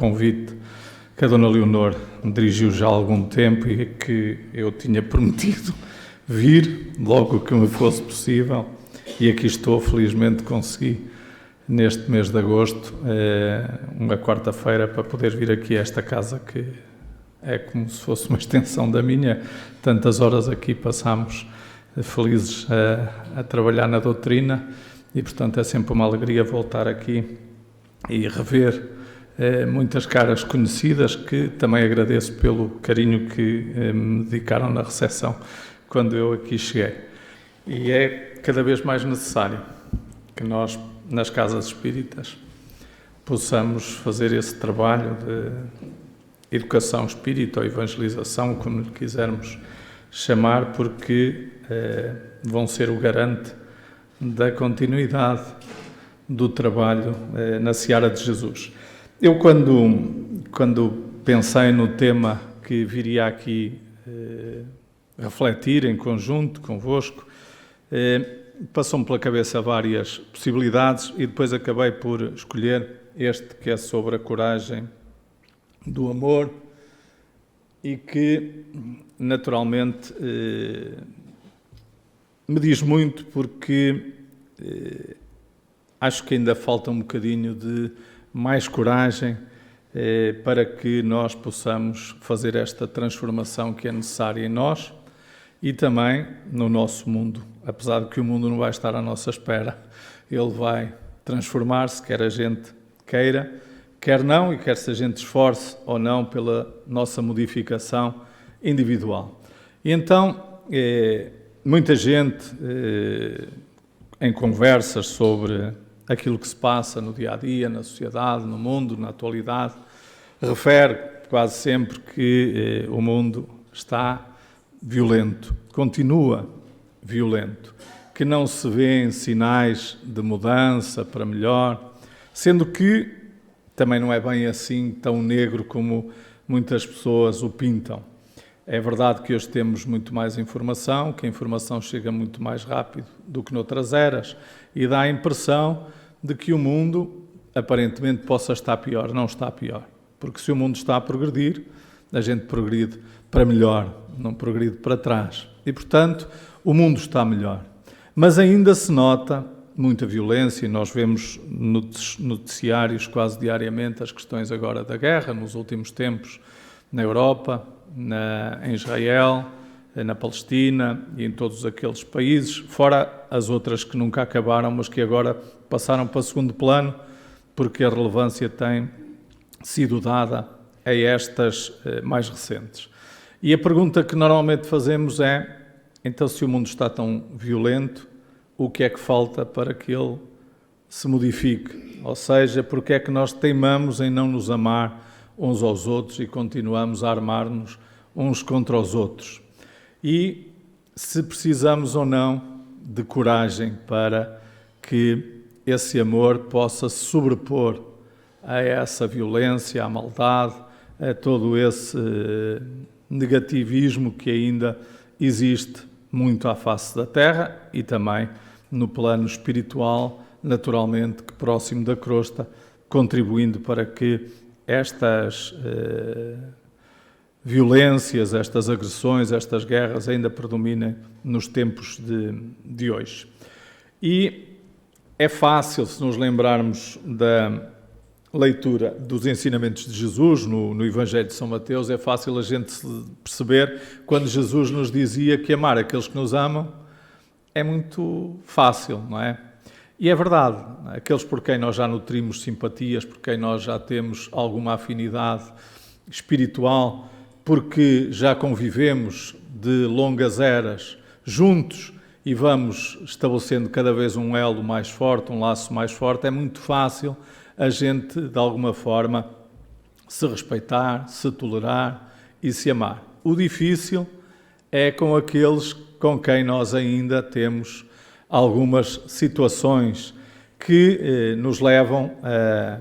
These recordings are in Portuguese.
convite que a Dona Leonor me dirigiu já há algum tempo e que eu tinha prometido vir logo que me fosse possível, e aqui estou, felizmente consegui neste mês de agosto, uma quarta-feira, para poder vir aqui a esta casa que é como se fosse uma extensão da minha. Tantas horas aqui passámos felizes a trabalhar na doutrina e, portanto, é sempre uma alegria voltar aqui e rever muitas caras conhecidas, que também agradeço pelo carinho que me dedicaram na recepção quando eu aqui cheguei. E é cada vez mais necessário que nós, nas casas espíritas, possamos fazer esse trabalho de educação espírita ou evangelização, como lhe quisermos chamar, porque vão ser o garante da continuidade do trabalho na seara de Jesus. Eu, quando pensei no tema que viria aqui refletir em conjunto convosco, passou-me pela cabeça várias possibilidades e depois acabei por escolher este, que é sobre a coragem do amor, e que naturalmente me diz muito, porque acho que ainda falta um bocadinho de mais coragem para que nós possamos fazer esta transformação que é necessária em nós e também no nosso mundo. Apesar de que o mundo não vai estar à nossa espera, ele vai transformar-se, quer a gente queira, quer não, e quer se a gente esforce ou não pela nossa modificação individual. E então, muita gente, em conversas sobre aquilo que se passa no dia-a-dia, na sociedade, no mundo, na atualidade, refere quase sempre que o mundo está violento, continua violento, que não se vêem sinais de mudança para melhor, sendo que também não é bem assim tão negro como muitas pessoas o pintam. É verdade que hoje temos muito mais informação, que a informação chega muito mais rápido do que noutras eras, e dá a impressão de que o mundo aparentemente possa estar pior. Não está pior, porque se o mundo está a progredir, a gente progride para melhor, não progride para trás. E, portanto, o mundo está melhor. Mas ainda se nota muita violência, e nós vemos nos noticiários quase diariamente as questões agora da guerra, nos últimos tempos, na Europa, em Israel, na Palestina e em todos aqueles países, fora as outras que nunca acabaram, mas que agora passaram para segundo plano, porque a relevância tem sido dada a estas mais recentes. E a pergunta que normalmente fazemos é: então, se o mundo está tão violento, o que é que falta para que ele se modifique? Ou seja, porque é que nós teimamos em não nos amar uns aos outros e continuamos a armar-nos uns contra os outros? E se precisamos ou não de coragem para que esse amor possa se sobrepor a essa violência, à maldade, a todo esse negativismo que ainda existe muito à face da Terra e também no plano espiritual, naturalmente, que próximo da crosta, contribuindo para que estas violências, estas agressões, estas guerras ainda predominem nos tempos de hoje. E é fácil, se nos lembrarmos da leitura dos ensinamentos de Jesus no Evangelho de São Mateus, é fácil a gente perceber quando Jesus nos dizia que amar aqueles que nos amam é muito fácil, não é? E é verdade, aqueles por quem nós já nutrimos simpatias, por quem nós já temos alguma afinidade espiritual, porque já convivemos de longas eras juntos e vamos estabelecendo cada vez um elo mais forte, um laço mais forte, é muito fácil a gente, de alguma forma, se respeitar, se tolerar e se amar. O difícil é com aqueles com quem nós ainda temos algumas situações que nos levam a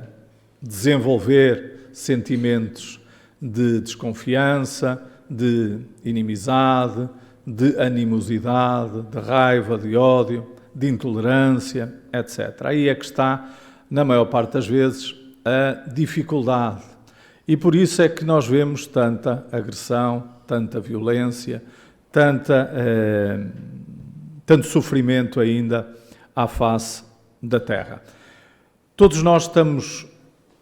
desenvolver sentimentos de desconfiança, de inimizade, de animosidade, de raiva, de ódio, de intolerância, etc. Aí é que está, na maior parte das vezes, a dificuldade. E por isso é que nós vemos tanta agressão, tanta violência, tanto sofrimento ainda à face da Terra. Todos nós estamos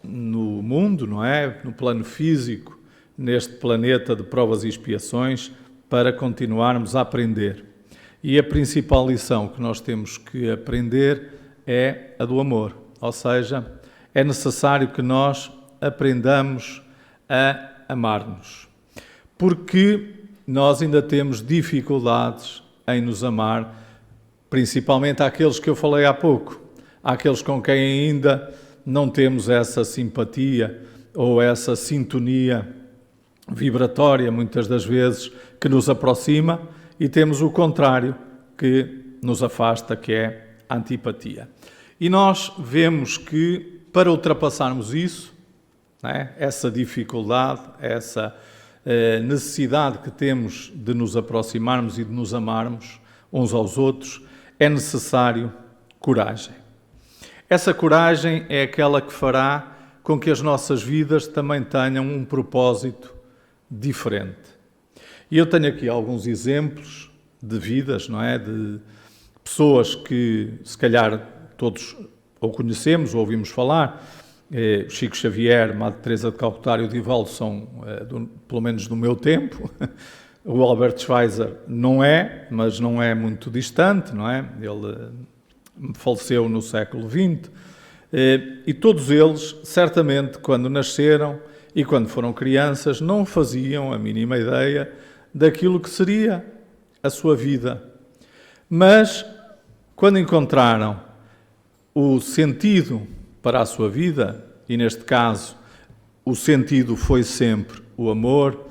no mundo, não é? No plano físico, neste planeta de provas e expiações, para continuarmos a aprender. E a principal lição que nós temos que aprender é a do amor. Ou seja, é necessário que nós aprendamos a amar-nos. Porque nós ainda temos dificuldades em nos amar, principalmente àqueles que eu falei há pouco, àqueles com quem ainda não temos essa simpatia ou essa sintonia vibratória, muitas das vezes, que nos aproxima, e temos o contrário, que nos afasta, que é a antipatia. E nós vemos que, para ultrapassarmos isso, essa dificuldade, essa necessidade que temos de nos aproximarmos e de nos amarmos uns aos outros, é necessário coragem. Essa coragem é aquela que fará com que as nossas vidas também tenham um propósito diferente. E eu tenho aqui alguns exemplos de vidas, não é? De pessoas que, se calhar, todos ou conhecemos ou ouvimos falar. Chico Xavier, Madre Teresa de Calcutá e o Divaldo são, pelo menos do meu tempo. O Albert Schweitzer não é, mas não é muito distante, não é? Ele faleceu no século XX. E todos eles, certamente, quando nasceram e quando foram crianças, não faziam a mínima ideia daquilo que seria a sua vida. Mas, quando encontraram o sentido para a sua vida, e neste caso o sentido foi sempre o amor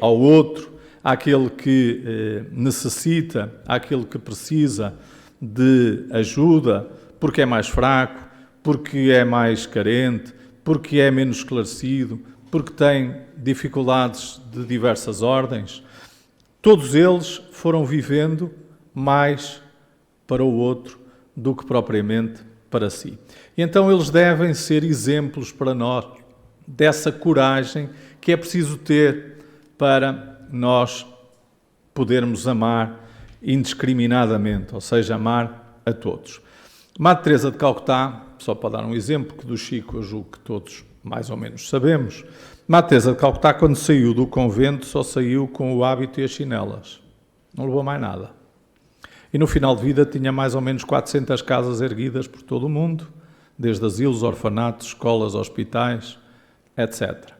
ao outro, àquele que necessita, àquele que precisa de ajuda, porque é mais fraco, porque é mais carente, porque é menos esclarecido, porque tem dificuldades de diversas ordens. Todos eles foram vivendo mais para o outro do que propriamente para si. E então eles devem ser exemplos para nós dessa coragem que é preciso ter para nós podermos amar indiscriminadamente, ou seja, amar a todos. Madre Teresa de Calcutá, só para dar um exemplo, que do Chico eu julgo que todos mais ou menos sabemos, Madre Teresa de Calcutá, quando saiu do convento, só saiu com o hábito e as chinelas. Não levou mais nada. E no final de vida tinha mais ou menos 400 casas erguidas por todo o mundo, desde asilos, orfanatos, escolas, hospitais, etc.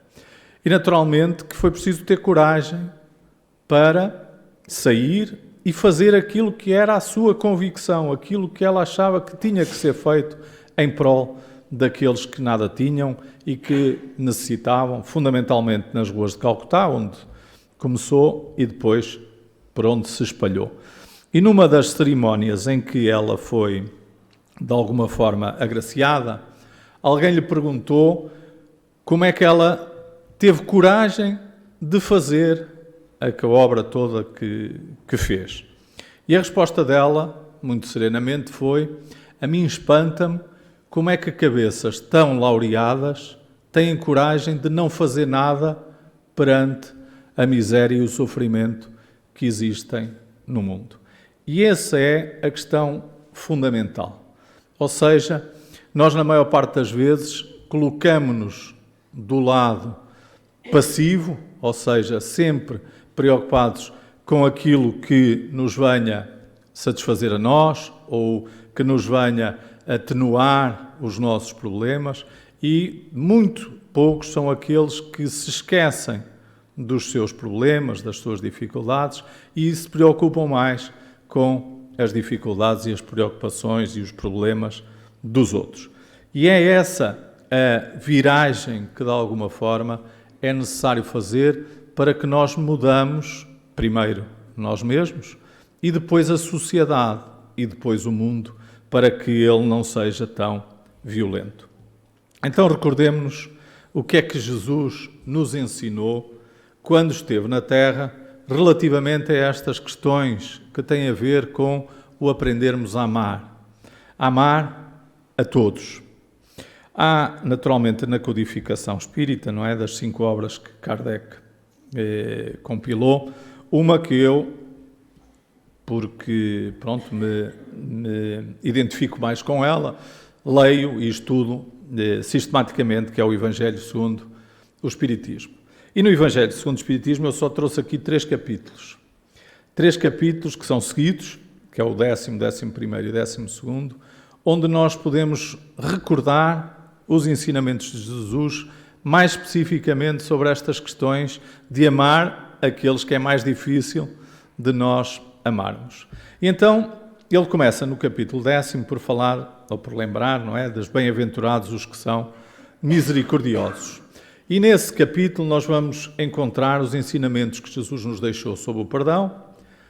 E naturalmente que foi preciso ter coragem para sair e fazer aquilo que era a sua convicção, aquilo que ela achava que tinha que ser feito em prol daqueles que nada tinham e que necessitavam, fundamentalmente nas ruas de Calcutá, onde começou e depois por onde se espalhou. E numa das cerimónias em que ela foi, de alguma forma, agraciada, alguém lhe perguntou como é que ela teve coragem de fazer a obra toda que fez. E a resposta dela, muito serenamente, foi: a mim espanta-me como é que cabeças tão laureadas têm coragem de não fazer nada perante a miséria e o sofrimento que existem no mundo. E essa é a questão fundamental. Ou seja, nós, na maior parte das vezes, colocamos-nos do lado passivo, ou seja, sempre preocupados com aquilo que nos venha satisfazer a nós ou que nos venha atenuar os nossos problemas, e muito poucos são aqueles que se esquecem dos seus problemas, das suas dificuldades, e se preocupam mais com as dificuldades e as preocupações e os problemas dos outros. E é essa a viragem que, de alguma forma, é necessário fazer para que nós mudamos, primeiro, nós mesmos, e depois a sociedade, e depois o mundo, para que ele não seja tão violento. Então recordemos-nos o que é que Jesus nos ensinou quando esteve na Terra relativamente a estas questões que têm a ver com o aprendermos a amar. Amar a todos. Há, naturalmente, na codificação espírita, não é, das 5 obras que Kardec compilou, uma que eu, porque pronto, me identifico mais com ela, leio e estudo sistematicamente, que é o Evangelho segundo o Espiritismo. E no Evangelho segundo o Espiritismo eu só trouxe aqui 3 capítulos. 3 capítulos que são seguidos, que é o 10º, 11º e 12º, onde nós podemos recordar os ensinamentos de Jesus, mais especificamente sobre estas questões de amar aqueles que é mais difícil de nós amarmos. E então, ele começa no capítulo 10º por falar, ou por lembrar, não é, dos bem-aventurados os que são misericordiosos. E nesse capítulo nós vamos encontrar os ensinamentos que Jesus nos deixou sobre o perdão,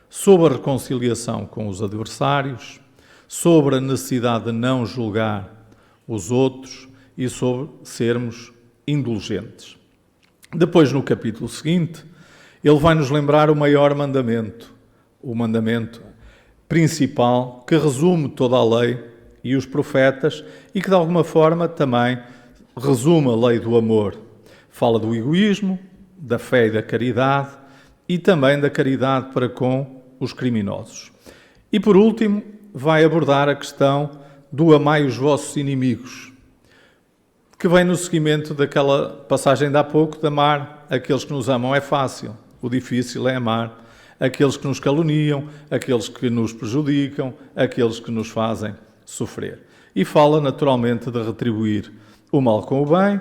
sobre a reconciliação com os adversários, sobre a necessidade de não julgar os outros e sobre sermos indulgentes. Depois, no capítulo seguinte, ele vai nos lembrar o maior mandamento, o mandamento principal, que resume toda a lei e os profetas e que, de alguma forma, também resume a lei do amor. Fala do egoísmo, da fé e da caridade e também da caridade para com os criminosos. E, por último, vai abordar a questão do amai os vossos inimigos, que vem no seguimento daquela passagem de há pouco, de amar aqueles que nos amam é fácil, o difícil é amar aqueles que nos caluniam, aqueles que nos prejudicam, aqueles que nos fazem sofrer. E fala naturalmente de retribuir o mal com o bem,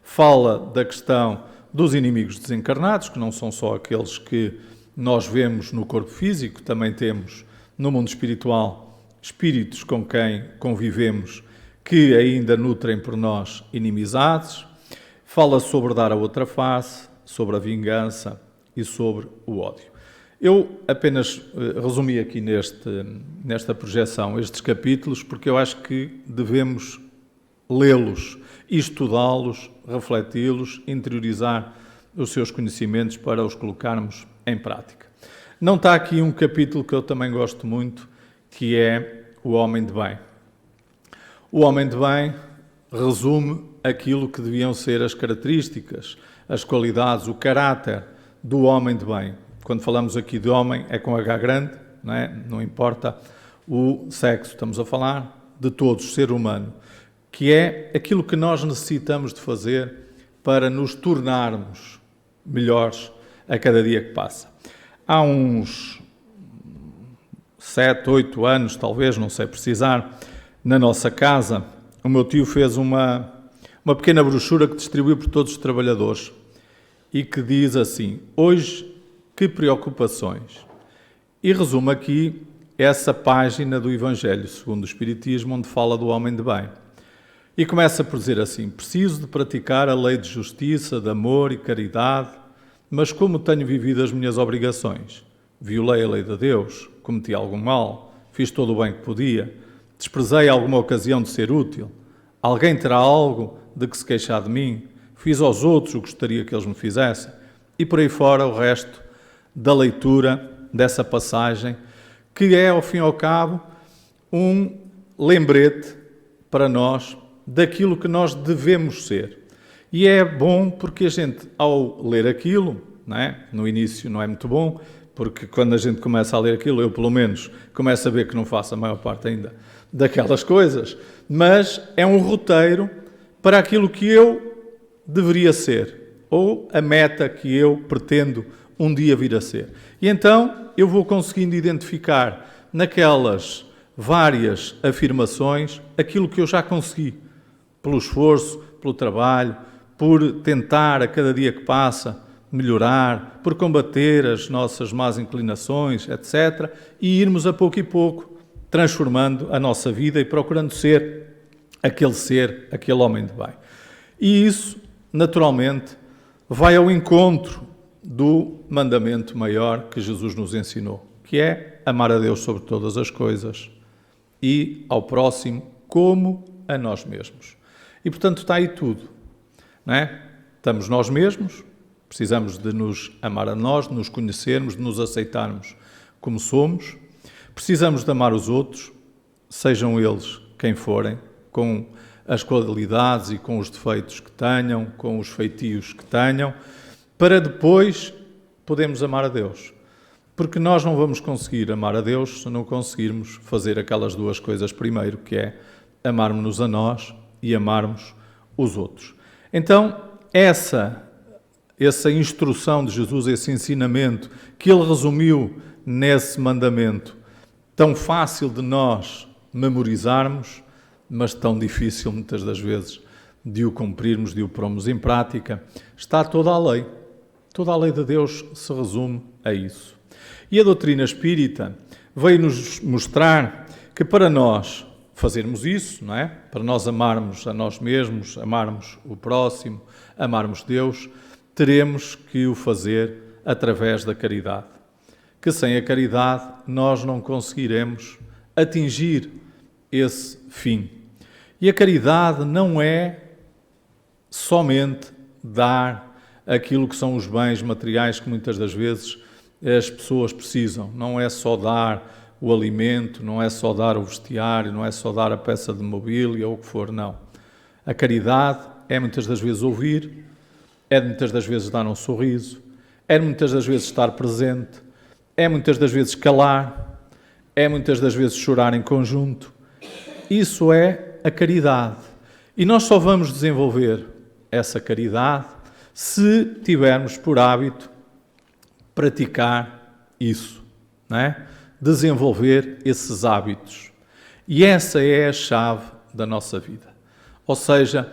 fala da questão dos inimigos desencarnados, que não são só aqueles que nós vemos no corpo físico, também temos no mundo espiritual espíritos com quem convivemos que ainda nutrem por nós inimizades. Fala sobre dar a outra face, sobre a vingança e sobre o ódio. Eu apenas resumi aqui nesta projeção estes capítulos porque eu acho que devemos lê-los, estudá-los, refleti-los, interiorizar os seus conhecimentos para os colocarmos em prática. Não está aqui um capítulo que eu também gosto muito, que é o homem de bem. O homem de bem resume aquilo que deviam ser as características, as qualidades, o caráter do homem de bem. Quando falamos aqui de homem, é com H grande, não é? Não importa o sexo, estamos a falar de todos, ser humano, que é aquilo que nós necessitamos de fazer para nos tornarmos melhores a cada dia que passa. Há uns 7, 8 anos, talvez, não sei precisar, na nossa casa, o meu tio fez uma pequena brochura que distribuiu por todos os trabalhadores e que diz assim: hoje, que preocupações? E resume aqui essa página do Evangelho segundo o Espiritismo, onde fala do homem de bem. E começa por dizer assim: preciso de praticar a lei de justiça, de amor e caridade, mas como tenho vivido as minhas obrigações? Violei a lei de Deus, cometi algum mal, fiz todo o bem que podia, desprezei alguma ocasião de ser útil, alguém terá algo de que se queixar de mim, fiz aos outros o que gostaria que eles me fizessem, e por aí fora o resto da leitura dessa passagem, que é, ao fim e ao cabo, um lembrete para nós daquilo que nós devemos ser. E é bom porque a gente, ao ler aquilo, não é? No início não é muito bom, porque quando a gente começa a ler aquilo, eu pelo menos começo a ver que não faço a maior parte ainda daquelas coisas, mas é um roteiro para aquilo que eu deveria ser, ou a meta que eu pretendo um dia vir a ser. E então eu vou conseguindo identificar naquelas várias afirmações aquilo que eu já consegui, pelo esforço, pelo trabalho, por tentar a cada dia que passa melhorar, por combater as nossas más inclinações, etc. E irmos a pouco e pouco transformando a nossa vida e procurando ser, aquele homem de bem. E isso, naturalmente, vai ao encontro do mandamento maior que Jesus nos ensinou, que é amar a Deus sobre todas as coisas e ao próximo como a nós mesmos. E, portanto, está aí tudo, não é? Estamos nós mesmos, precisamos de nos amar a nós, de nos conhecermos, de nos aceitarmos como somos. Precisamos de amar os outros, sejam eles quem forem, com as qualidades e com os defeitos que tenham, com os feitios que tenham, para depois podermos amar a Deus. Porque nós não vamos conseguir amar a Deus se não conseguirmos fazer aquelas duas coisas primeiro, que é amarmos-nos a nós e amarmos os outros. Então, essa instrução de Jesus, esse ensinamento que ele resumiu nesse mandamento, tão fácil de nós memorizarmos, mas tão difícil muitas das vezes de o cumprirmos, de o pormos em prática, está toda a lei. Toda a lei de Deus se resume a isso. E a doutrina espírita veio-nos mostrar que para nós fazermos isso, não é? Para nós amarmos a nós mesmos, amarmos o próximo, amarmos Deus, teremos que o fazer através da caridade. Que sem a caridade nós não conseguiremos atingir esse fim. E a caridade não é somente dar aquilo que são os bens materiais que muitas das vezes as pessoas precisam. Não é só dar o alimento, não é só dar o vestiário, não é só dar a peça de mobília ou o que for, não. A caridade é muitas das vezes ouvir, é muitas das vezes dar um sorriso, é muitas das vezes estar presente, é muitas das vezes calar, é muitas das vezes chorar em conjunto. Isso é a caridade. E nós só vamos desenvolver essa caridade se tivermos por hábito praticar isso, não é? Desenvolver esses hábitos. E essa é a chave da nossa vida. Ou seja,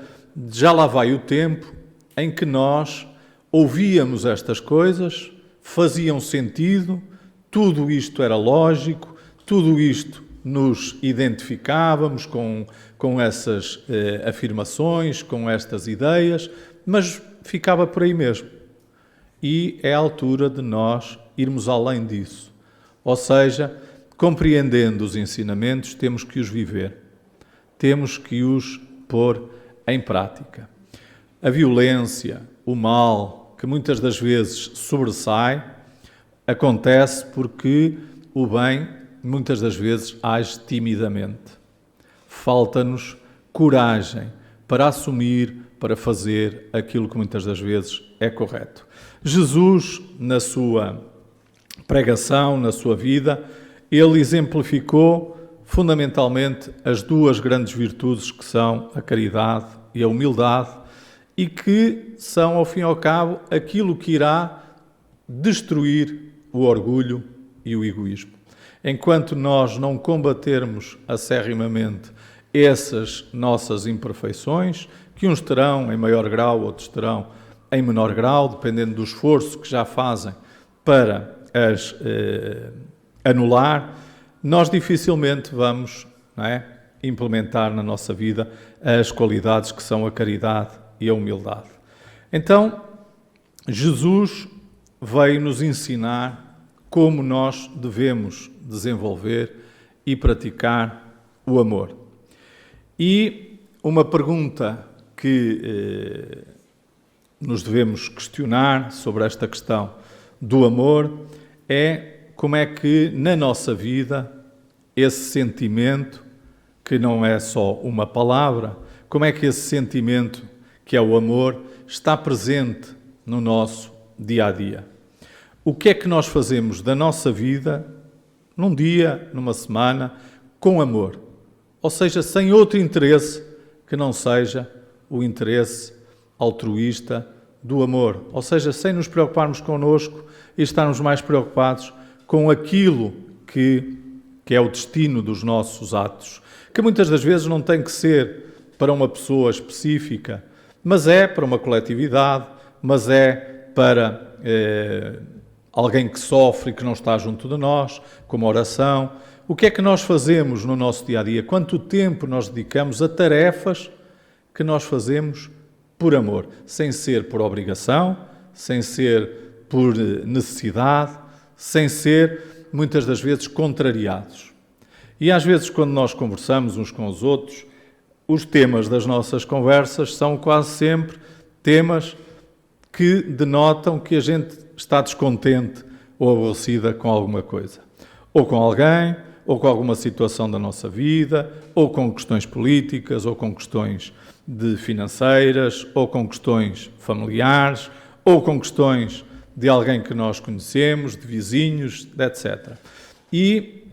já lá vai o tempo em que nós ouvíamos estas coisas, faziam sentido, tudo isto era lógico, tudo isto nos identificávamos com essas afirmações, com estas ideias, mas ficava por aí mesmo. E é a altura de nós irmos além disso. Ou seja, compreendendo os ensinamentos, temos que os viver. Temos que os pôr em prática. A violência, o mal, que muitas das vezes sobressai, acontece porque o bem, muitas das vezes, age timidamente. Falta-nos coragem para assumir, para fazer aquilo que muitas das vezes é correto. Jesus, na sua pregação, na sua vida, ele exemplificou fundamentalmente as duas grandes virtudes que são a caridade e a humildade e que são, ao fim e ao cabo, aquilo que irá destruir o orgulho e o egoísmo. Enquanto nós não combatermos acerrimamente essas nossas imperfeições, que uns terão em maior grau, outros terão em menor grau, dependendo do esforço que já fazem para as anular, nós dificilmente vamos, não é, implementar na nossa vida as qualidades que são a caridade e a humildade. Então, Jesus veio nos ensinar como nós devemos desenvolver e praticar o amor. E uma pergunta que nos devemos questionar sobre esta questão do amor é como é que na nossa vida esse sentimento, que não é só uma palavra, como é que esse sentimento, que é o amor, está presente no nosso dia-a-dia. O que é que nós fazemos da nossa vida, num dia, numa semana, com amor? Ou seja, sem outro interesse que não seja o interesse altruísta do amor. Ou seja, sem nos preocuparmos connosco e estarmos mais preocupados com aquilo que é o destino dos nossos atos, que muitas das vezes não tem que ser para uma pessoa específica, mas é para uma coletividade, mas é para alguém que sofre e que não está junto de nós, como oração. O que é que nós fazemos no nosso dia-a-dia? Quanto tempo nós dedicamos a tarefas que nós fazemos por amor, sem ser por obrigação, sem ser por necessidade, sem ser, muitas das vezes, contrariados. E às vezes, quando nós conversamos uns com os outros, os temas das nossas conversas são quase sempre temas que denotam que a gente está descontente ou aborrecida com alguma coisa. Ou com alguém, ou com alguma situação da nossa vida, ou com questões políticas, ou com questões financeiras, ou com questões familiares, ou com questões de alguém que nós conhecemos, de vizinhos, etc. E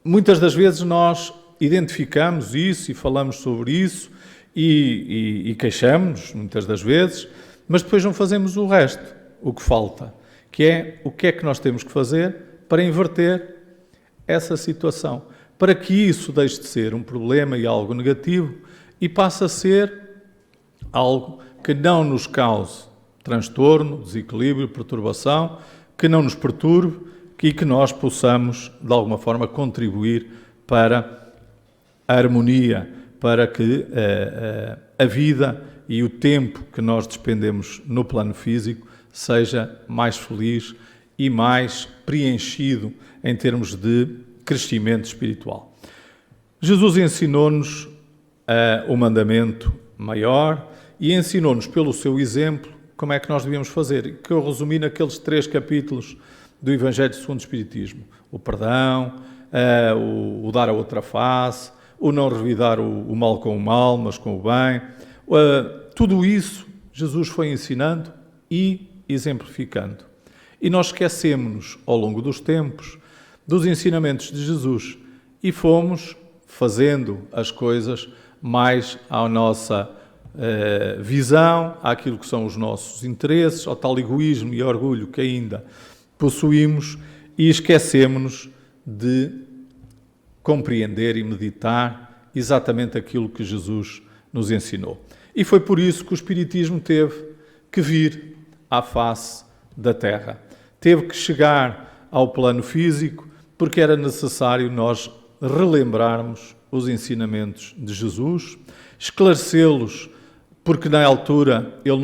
muitas das vezes nós identificamos isso e falamos sobre isso e queixamos-nos, muitas das vezes, mas depois não fazemos o resto, o que falta, que é o que é que nós temos que fazer para inverter essa situação, para que isso deixe de ser um problema e algo negativo e passe a ser algo que não nos cause transtorno, desequilíbrio, perturbação, que não nos perturbe e que nós possamos, de alguma forma, contribuir para a harmonia, para que a vida e o tempo que nós despendemos no plano físico seja mais feliz e mais preenchido em termos de crescimento espiritual. Jesus ensinou-nos o mandamento maior e ensinou-nos pelo seu exemplo como é que nós devíamos fazer, que eu resumi naqueles 3 capítulos do Evangelho segundo o Espiritismo. O perdão, o dar a outra face, o não revidar o mal com o mal, mas com o bem. Tudo isso Jesus foi ensinando e exemplificando. E nós esquecemos-nos, ao longo dos tempos, dos ensinamentos de Jesus e fomos fazendo as coisas mais à nossa visão, àquilo que são os nossos interesses, ao tal egoísmo e orgulho que ainda possuímos e esquecemos-nos de compreender e meditar exatamente aquilo que Jesus nos ensinou. E foi por isso que o Espiritismo teve que vir à face da Terra. Teve que chegar ao plano físico porque era necessário nós relembrarmos os ensinamentos de Jesus, esclarecê-los, porque na altura ele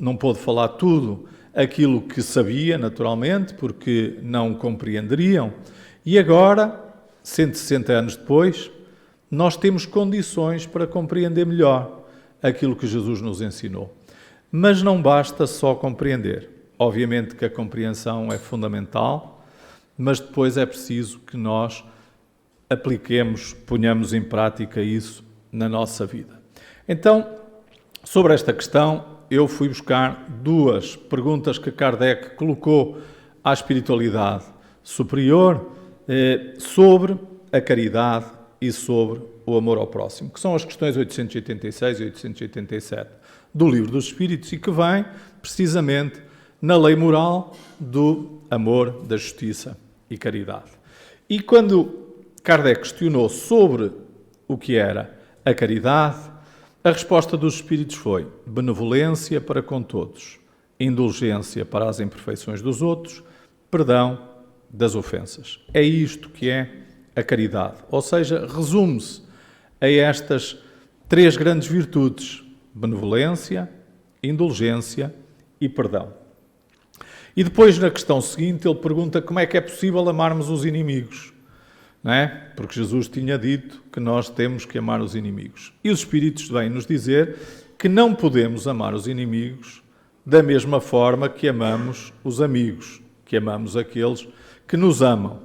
não pôde falar tudo aquilo que sabia, naturalmente, porque não compreenderiam. E agora, 160 anos depois, nós temos condições para compreender melhor aquilo que Jesus nos ensinou. Mas não basta só compreender. Obviamente que a compreensão é fundamental, mas depois é preciso que nós apliquemos, ponhamos em prática isso na nossa vida. Então, sobre esta questão, eu fui buscar 2 perguntas que Kardec colocou à espiritualidade superior sobre a caridade e sobre o amor ao próximo, que são as questões 886 e 887 do Livro dos Espíritos e que vêm precisamente na lei moral do amor, da justiça e caridade. E quando Kardec questionou sobre o que era a caridade, a resposta dos Espíritos foi benevolência para com todos, indulgência para as imperfeições dos outros, perdão das ofensas. É isto que é a caridade. Ou seja, resume-se a estas 3 grandes virtudes: benevolência, indulgência e perdão. E depois, na questão seguinte, ele pergunta como é que é possível amarmos os inimigos. Não é? Porque Jesus tinha dito que nós temos que amar os inimigos. E os Espíritos vêm nos dizer que não podemos amar os inimigos da mesma forma que amamos os amigos, que amamos aqueles que nos amam.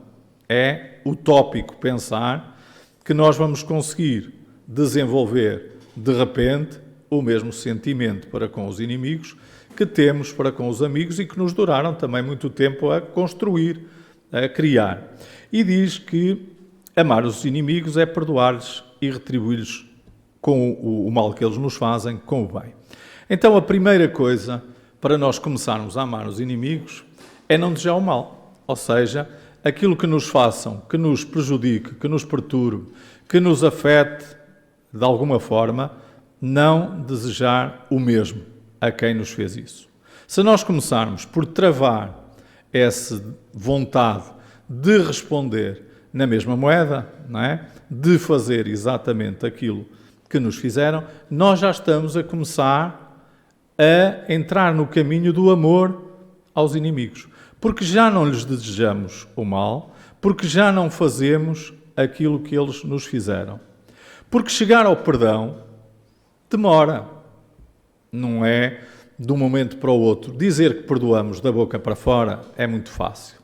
É utópico pensar que nós vamos conseguir desenvolver de repente o mesmo sentimento para com os inimigos que temos para com os amigos e que nos duraram também muito tempo a construir, a criar. E diz que amar os inimigos é perdoar-lhes e retribuir-lhes com o mal que eles nos fazem, com o bem. Então a primeira coisa para nós começarmos a amar os inimigos é não desejar o mal. Ou seja, aquilo que nos façam, que nos prejudique, que nos perturbe, que nos afete de alguma forma, não desejar o mesmo a quem nos fez isso. Se nós começarmos por travar essa vontade de responder na mesma moeda, não é? De fazer exatamente aquilo que nos fizeram, nós já estamos a começar a entrar no caminho do amor aos inimigos. Porque já não lhes desejamos o mal, porque já não fazemos aquilo que eles nos fizeram. Porque chegar ao perdão demora. Não é de um momento para o outro. Dizer que perdoamos da boca para fora é muito fácil.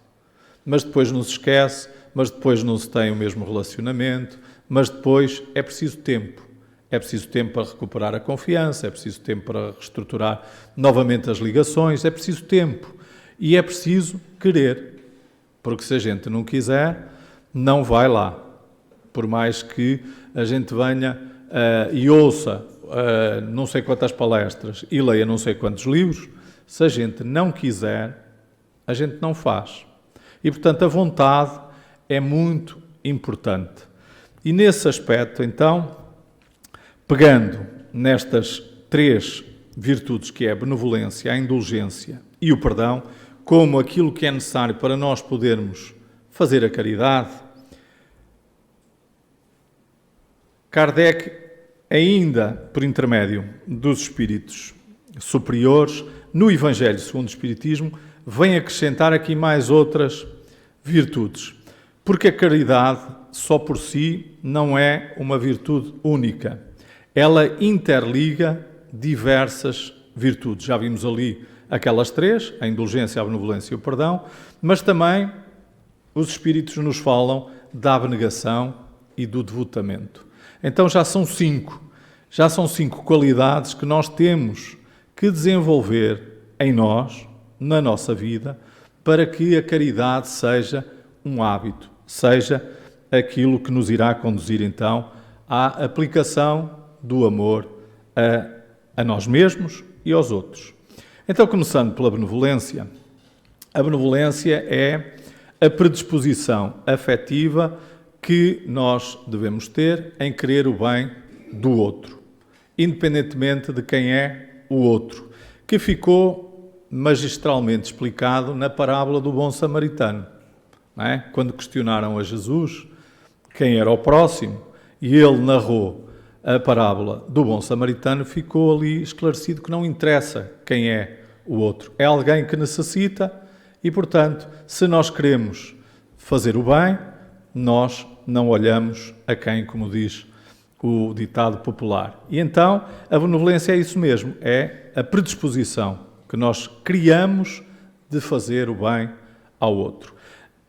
Mas depois nos esquece, mas depois não se tem o mesmo relacionamento, mas depois é preciso tempo. É preciso tempo para recuperar a confiança, é preciso tempo para reestruturar novamente as ligações, é preciso tempo. E é preciso querer, porque se a gente não quiser, não vai lá. Por mais que a gente venha e ouça não sei quantas palestras e leia não sei quantos livros, se a gente não quiser, a gente não faz. E, portanto, a vontade é muito importante. E nesse aspecto, então, pegando nestas 3 virtudes, que é a benevolência, a indulgência e o perdão, como aquilo que é necessário para nós podermos fazer a caridade, Kardec, ainda por intermédio dos espíritos superiores, no Evangelho segundo o Espiritismo, vem acrescentar aqui mais outras virtudes. Porque a caridade, só por si, não é uma virtude única. Ela interliga diversas virtudes. Já vimos ali aquelas 3, a indulgência, a benevolência e o perdão, mas também os Espíritos nos falam da abnegação e do devotamento. Então já são 5 qualidades que nós temos que desenvolver em nós, na nossa vida, para que a caridade seja um hábito, seja aquilo que nos irá conduzir então à aplicação do amor a nós mesmos e aos outros. Então, começando pela benevolência, a benevolência é a predisposição afetiva que nós devemos ter em querer o bem do outro, independentemente de quem é o outro, que ficou magistralmente explicado na parábola do bom samaritano, não é? Quando questionaram a Jesus quem era o próximo e ele narrou a parábola do bom samaritano, ficou ali esclarecido que não interessa quem é o outro, é alguém que necessita e, portanto, se nós queremos fazer o bem, nós não olhamos a quem, como diz o ditado popular. E então, a benevolência é isso mesmo, é a predisposição que nós criamos de fazer o bem ao outro.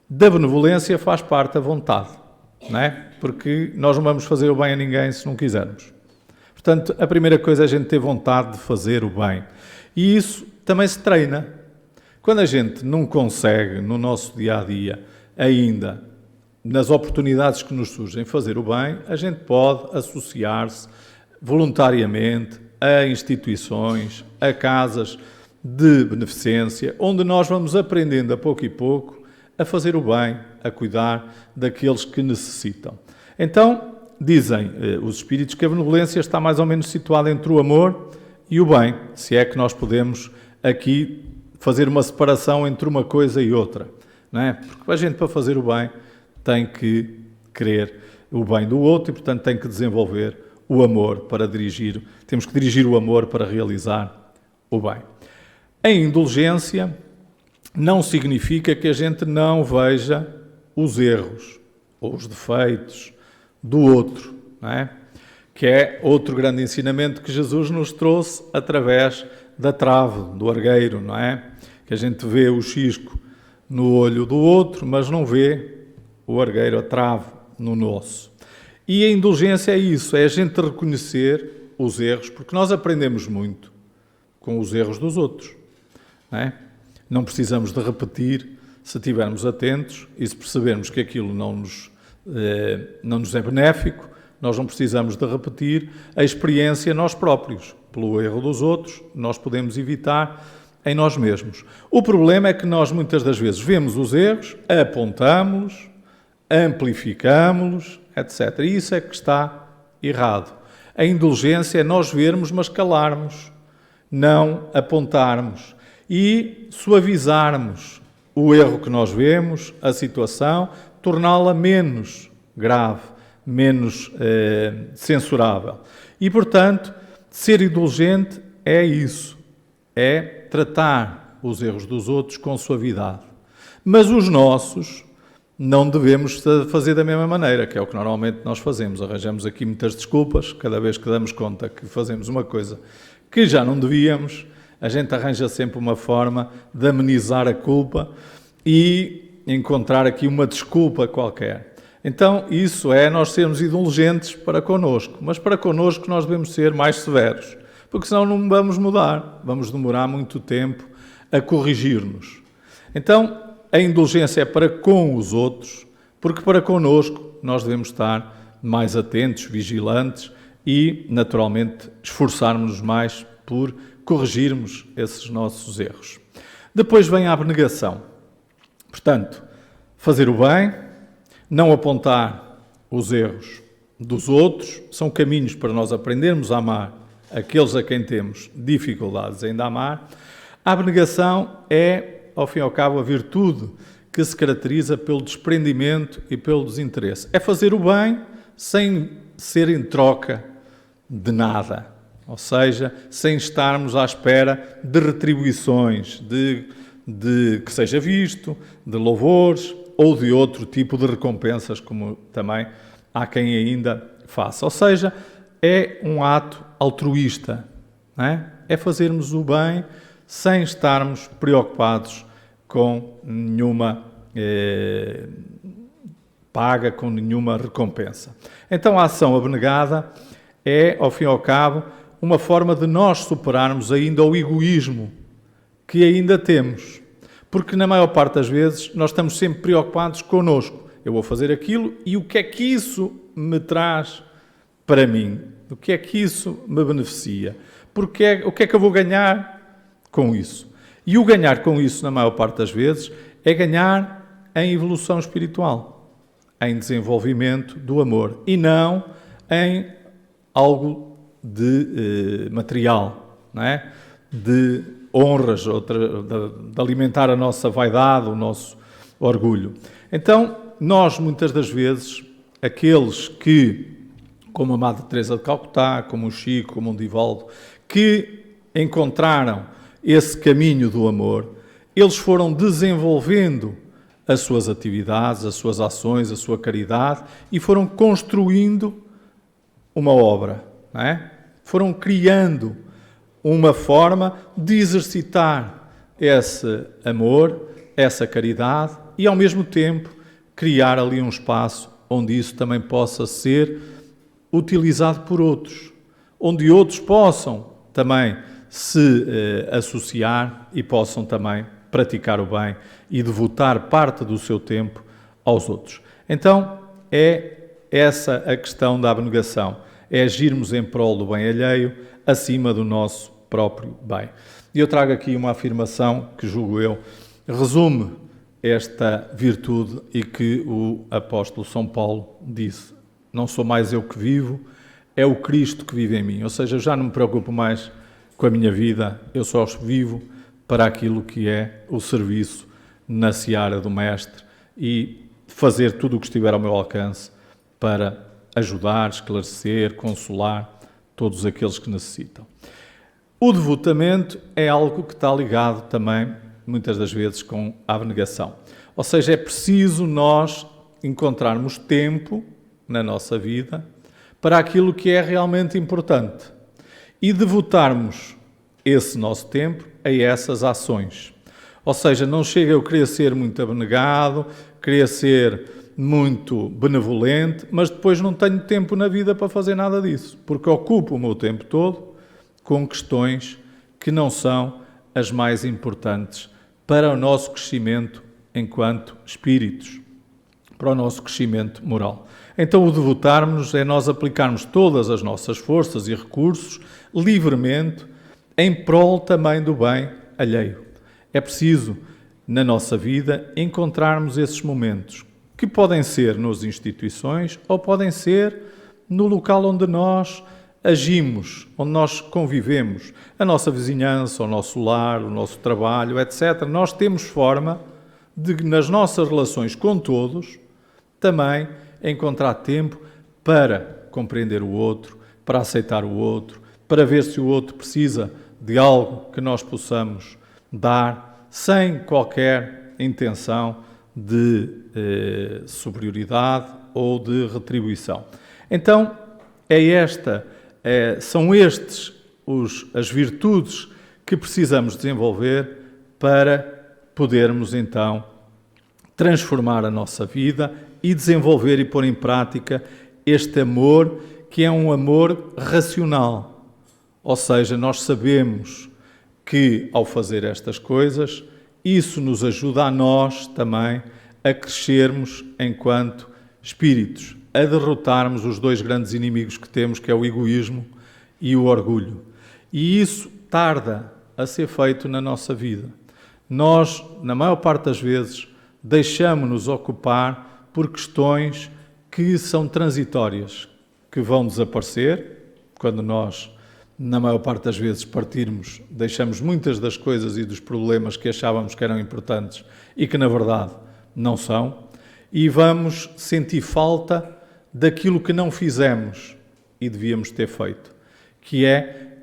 Da benevolência faz parte a vontade, não é? Porque nós não vamos fazer o bem a ninguém se não quisermos. Portanto, a primeira coisa é a gente ter vontade de fazer o bem. E isso também se treina. Quando a gente não consegue, no nosso dia-a-dia, ainda, nas oportunidades que nos surgem, fazer o bem, a gente pode associar-se voluntariamente a instituições, a casas de beneficência, onde nós vamos aprendendo a pouco e pouco a fazer o bem, a cuidar daqueles que necessitam. Então, dizem os espíritos que a benevolência está mais ou menos situada entre o amor e o bem, se é que nós podemos aqui fazer uma separação entre uma coisa e outra, não é? Porque a gente, para fazer o bem, tem que querer o bem do outro e, portanto, tem que desenvolver o amor para dirigir, temos que dirigir o amor para realizar o bem. A indulgência não significa que a gente não veja os erros ou os defeitos do outro, não é? Que é outro grande ensinamento que Jesus nos trouxe através da trave, do argueiro, não é? Que a gente vê o cisco no olho do outro, mas não vê o argueiro, a trave, no nosso. E a indulgência é isso, é a gente reconhecer os erros, porque nós aprendemos muito com os erros dos outros, não é? Não precisamos de repetir se estivermos atentos e se percebermos que aquilo não nos é benéfico, nós não precisamos de repetir a experiência nós próprios. Pelo erro dos outros, nós podemos evitar em nós mesmos. O problema é que nós muitas das vezes vemos os erros, apontamos-los, amplificamos-los, etc. E isso é que está errado. A indulgência é nós vermos, mas calarmos, não apontarmos e suavizarmos o erro que nós vemos, a situação, torná-la menos grave, menos censurável. E, portanto, ser indulgente é isso, é tratar os erros dos outros com suavidade. Mas os nossos não devemos fazer da mesma maneira, que é o que normalmente nós fazemos. Arranjamos aqui muitas desculpas, cada vez que damos conta que fazemos uma coisa que já não devíamos, a gente arranja sempre uma forma de amenizar a culpa e encontrar aqui uma desculpa qualquer. Então, isso é nós sermos indulgentes para connosco, mas para connosco nós devemos ser mais severos, porque senão não vamos mudar, vamos demorar muito tempo a corrigir-nos. Então, a indulgência é para com os outros, porque para connosco nós devemos estar mais atentos, vigilantes e, naturalmente, esforçarmos-nos mais por corrigirmos esses nossos erros. Depois vem a abnegação. Portanto, fazer o bem, não apontar os erros dos outros, são caminhos para nós aprendermos a amar aqueles a quem temos dificuldades em amar. A abnegação é, ao fim e ao cabo, a virtude que se caracteriza pelo desprendimento e pelo desinteresse. É fazer o bem sem ser em troca de nada, ou seja, sem estarmos à espera de retribuições, de que seja visto, de louvores ou de outro tipo de recompensas, como também há quem ainda faça. Ou seja, é um ato altruísta, não é? É fazermos o bem sem estarmos preocupados com nenhuma paga, com nenhuma recompensa. Então a ação abnegada é, ao fim e ao cabo, uma forma de nós superarmos ainda o egoísmo que ainda temos. Porque na maior parte das vezes nós estamos sempre preocupados connosco. Eu vou fazer aquilo e o que é que isso me traz para mim? O que é que isso me beneficia? O que é que eu vou ganhar com isso? E o ganhar com isso, na maior parte das vezes, é ganhar em evolução espiritual, em desenvolvimento do amor e não em algo de material, não é? De honras, de alimentar a nossa vaidade, o nosso orgulho. Então, nós, muitas das vezes, aqueles que, como a Madre Teresa de Calcutá, como o Chico, como o Divaldo, que encontraram esse caminho do amor, eles foram desenvolvendo as suas atividades, as suas ações, a sua caridade e foram construindo uma obra, não é? Foram criando uma forma de exercitar esse amor, essa caridade e, ao mesmo tempo, criar ali um espaço onde isso também possa ser utilizado por outros, onde outros possam também se associar e possam também praticar o bem e devotar parte do seu tempo aos outros. Então, é essa a questão da abnegação, é agirmos em prol do bem alheio acima do nosso próprio bem. E eu trago aqui uma afirmação que, julgo eu, resume esta virtude e que o apóstolo São Paulo disse: não sou mais eu que vivo, é o Cristo que vive em mim. Ou seja, eu já não me preocupo mais com a minha vida, eu só vivo para aquilo que é o serviço na seara do Mestre e fazer tudo o que estiver ao meu alcance para ajudar, esclarecer, consolar todos aqueles que necessitam. O devotamento é algo que está ligado também, muitas das vezes, com a abnegação. Ou seja, é preciso nós encontrarmos tempo na nossa vida para aquilo que é realmente importante e devotarmos esse nosso tempo a essas ações. Ou seja, não chega eu querer ser muito abnegado, querer ser muito benevolente, mas depois não tenho tempo na vida para fazer nada disso, porque ocupo o meu tempo todo com questões que não são as mais importantes para o nosso crescimento enquanto espíritos, para o nosso crescimento moral. Então, o devotarmos-nos é nós aplicarmos todas as nossas forças e recursos livremente em prol também do bem alheio. É preciso, na nossa vida, encontrarmos esses momentos, que podem ser nas instituições ou podem ser no local onde nós agimos, onde nós convivemos, a nossa vizinhança, o nosso lar, o nosso trabalho, etc. Nós temos forma de, nas nossas relações com todos, também encontrar tempo para compreender o outro, para aceitar o outro, para ver se o outro precisa de algo que nós possamos dar, sem qualquer intenção de superioridade ou de retribuição. Então, são estes as virtudes que precisamos desenvolver para podermos, então, transformar a nossa vida e desenvolver e pôr em prática este amor, que é um amor racional. Ou seja, nós sabemos que ao fazer estas coisas, isso nos ajuda a nós também a crescermos enquanto espíritos, a derrotarmos os dois grandes inimigos que temos, que é o egoísmo e o orgulho. E isso tarda a ser feito na nossa vida. Nós, na maior parte das vezes, deixamos-nos ocupar por questões que são transitórias, que vão desaparecer quando nós, na maior parte das vezes, partirmos, deixamos muitas das coisas e dos problemas que achávamos que eram importantes e que, na verdade, não são, e vamos sentir falta daquilo que não fizemos e devíamos ter feito, que é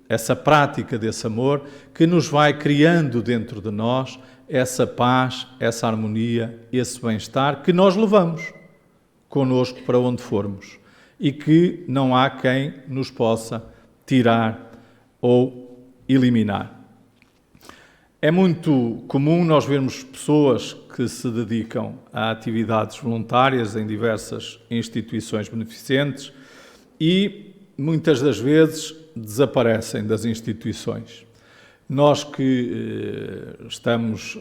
essa prática desse amor que nos vai criando dentro de nós essa paz, essa harmonia, esse bem-estar que nós levamos connosco para onde formos e que não há quem nos possa tirar ou eliminar. É muito comum nós vermos pessoas que se dedicam a atividades voluntárias em diversas instituições beneficentes e muitas das vezes desaparecem das instituições. Nós que estamos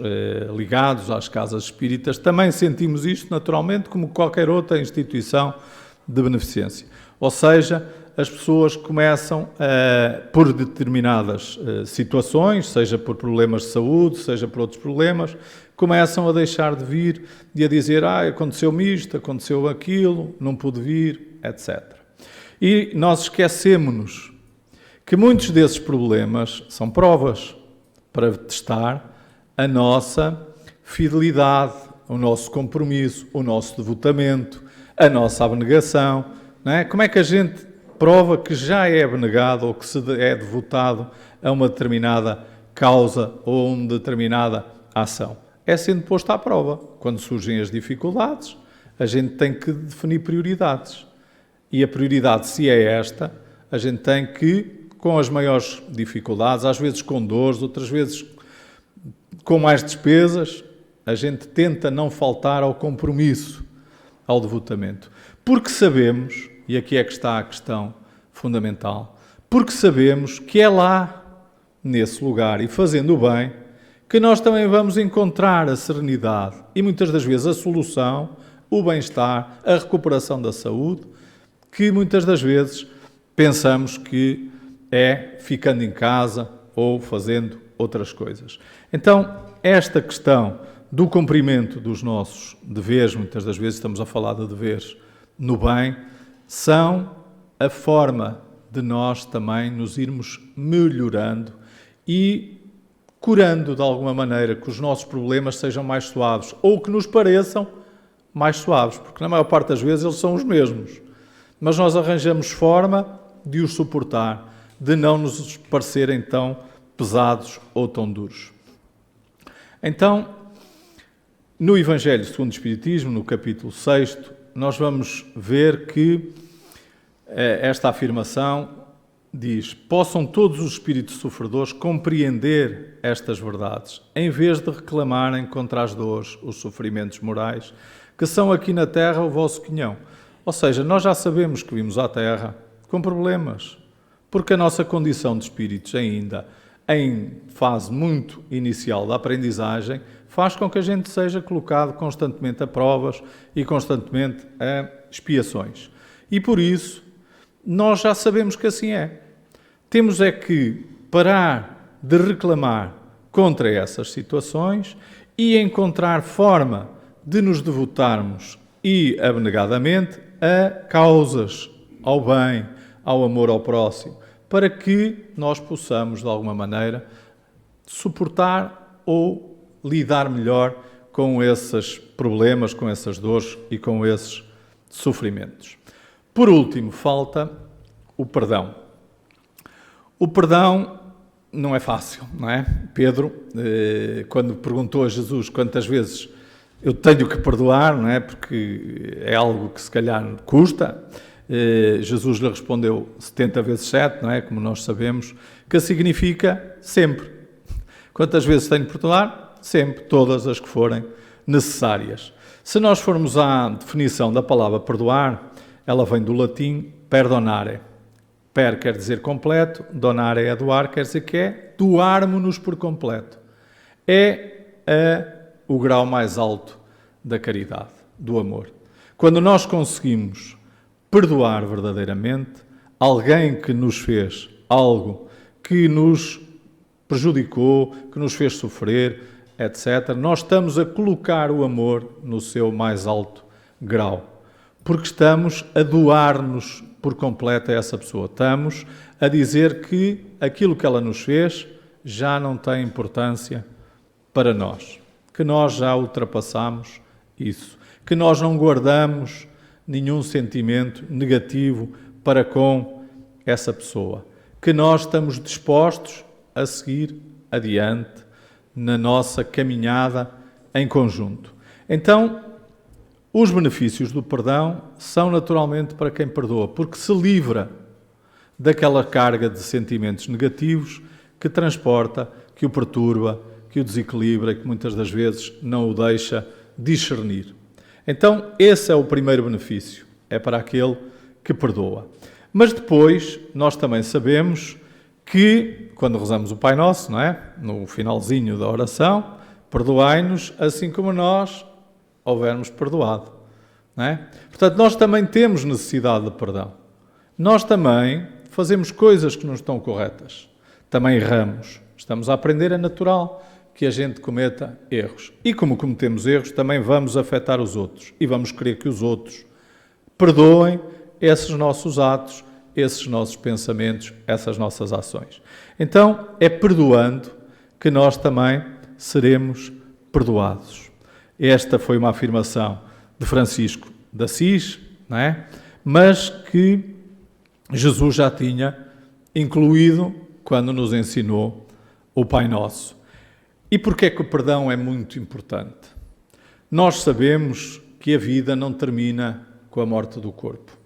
ligados às casas espíritas também sentimos isto naturalmente como qualquer outra instituição de beneficência. Ou seja, as pessoas começam, por determinadas situações, seja por problemas de saúde, seja por outros problemas, começam a deixar de vir e a dizer aconteceu-me isto, aconteceu aquilo, não pude vir, etc. E nós esquecemos-nos que muitos desses problemas são provas para testar a nossa fidelidade, o nosso compromisso, o nosso devotamento, a nossa abnegação. Não é? Como é que a gente prova que já é abnegado ou que se é devotado a uma determinada causa ou a uma determinada ação? É sendo posto à prova. Quando surgem as dificuldades, a gente tem que definir prioridades. E a prioridade, se é esta, a gente tem que, com as maiores dificuldades, às vezes com dores, outras vezes com mais despesas, a gente tenta não faltar ao compromisso, ao devotamento. Porque sabemos, e aqui é que está a questão fundamental, porque sabemos que é lá, nesse lugar, e fazendo o bem, que nós também vamos encontrar a serenidade e muitas das vezes a solução, o bem-estar, a recuperação da saúde, que muitas das vezes pensamos que é ficando em casa ou fazendo outras coisas. Então, esta questão do cumprimento dos nossos deveres, muitas das vezes estamos a falar de deveres no bem, são a forma de nós também nos irmos melhorando e curando de alguma maneira que os nossos problemas sejam mais suaves ou que nos pareçam mais suaves, porque na maior parte das vezes eles são os mesmos. Mas nós arranjamos forma de os suportar, de não nos parecerem tão pesados ou tão duros. Então, no Evangelho segundo o Espiritismo, no capítulo 6, nós vamos ver que esta afirmação diz: possam todos os espíritos sofredores compreender estas verdades, em vez de reclamarem contra as dores, os sofrimentos morais, que são aqui na Terra o vosso quinhão. Ou seja, nós já sabemos que vimos à Terra com problemas, porque a nossa condição de espíritos ainda em fase muito inicial da aprendizagem faz com que a gente seja colocado constantemente a provas e constantemente a expiações. E por isso, nós já sabemos que assim é. Temos é que parar de reclamar contra essas situações e encontrar forma de nos devotarmos e abnegadamente a causas, ao bem, ao amor ao próximo, para que nós possamos, de alguma maneira, suportar ou lidar melhor com esses problemas, com essas dores e com esses sofrimentos. Por último, falta o perdão. O perdão não é fácil, não é? Pedro, quando perguntou a Jesus quantas vezes eu tenho que perdoar, não é? Porque é algo que se calhar custa, Jesus lhe respondeu 70 vezes 7, não é? Como nós sabemos, que significa sempre. Quantas vezes tenho que perdoar? Sempre, todas as que forem necessárias. Se nós formos à definição da palavra perdoar, ela vem do latim perdonare. Per quer dizer completo, donare é doar, quer dizer que é doarmos-nos por completo. O grau mais alto da caridade, do amor. Quando nós conseguimos perdoar verdadeiramente alguém que nos fez algo que nos prejudicou, que nos fez sofrer, etc., nós estamos a colocar o amor no seu mais alto grau, porque estamos a doar-nos por completo a essa pessoa. Estamos a dizer que aquilo que ela nos fez já não tem importância para nós, que nós já ultrapassamos isso, que nós não guardamos nenhum sentimento negativo para com essa pessoa, que nós estamos dispostos a seguir adiante na nossa caminhada em conjunto. Então, os benefícios do perdão são naturalmente para quem perdoa, porque se livra daquela carga de sentimentos negativos que transporta, que o perturba, que o desequilibra e que muitas das vezes não o deixa discernir. Então, esse é o primeiro benefício, é para aquele que perdoa. Mas depois, nós também sabemos que, quando rezamos o Pai Nosso, não é? No finalzinho da oração, perdoai-nos assim como nós houvermos perdoado. Não é? Portanto, nós também temos necessidade de perdão. Nós também fazemos coisas que não estão corretas. Também erramos. Estamos a aprender, é natural que a gente cometa erros. E como cometemos erros, também vamos afetar os outros. E vamos querer que os outros perdoem esses nossos atos, esses nossos pensamentos, essas nossas ações. Então, é perdoando que nós também seremos perdoados. Esta foi uma afirmação de Francisco de Assis, não é? Mas que Jesus já tinha incluído quando nos ensinou o Pai Nosso. E porquê que o perdão é muito importante? Nós sabemos que a vida não termina com a morte do corpo.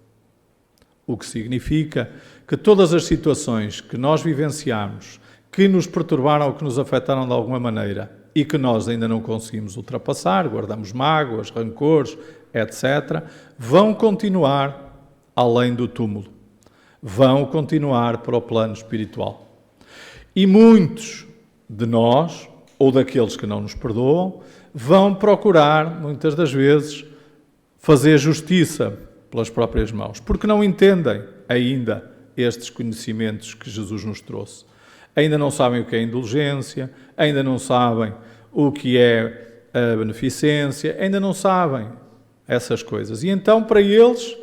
O que significa que todas as situações que nós vivenciamos, que nos perturbaram ou que nos afetaram de alguma maneira e que nós ainda não conseguimos ultrapassar, guardamos mágoas, rancores, etc., vão continuar além do túmulo. Vão continuar para o plano espiritual. E muitos de nós, ou daqueles que não nos perdoam, vão procurar, muitas das vezes, fazer justiça pelas próprias mãos, porque não entendem ainda estes conhecimentos que Jesus nos trouxe. Ainda não sabem o que é indulgência, ainda não sabem o que é a beneficência, ainda não sabem essas coisas. E então, para eles,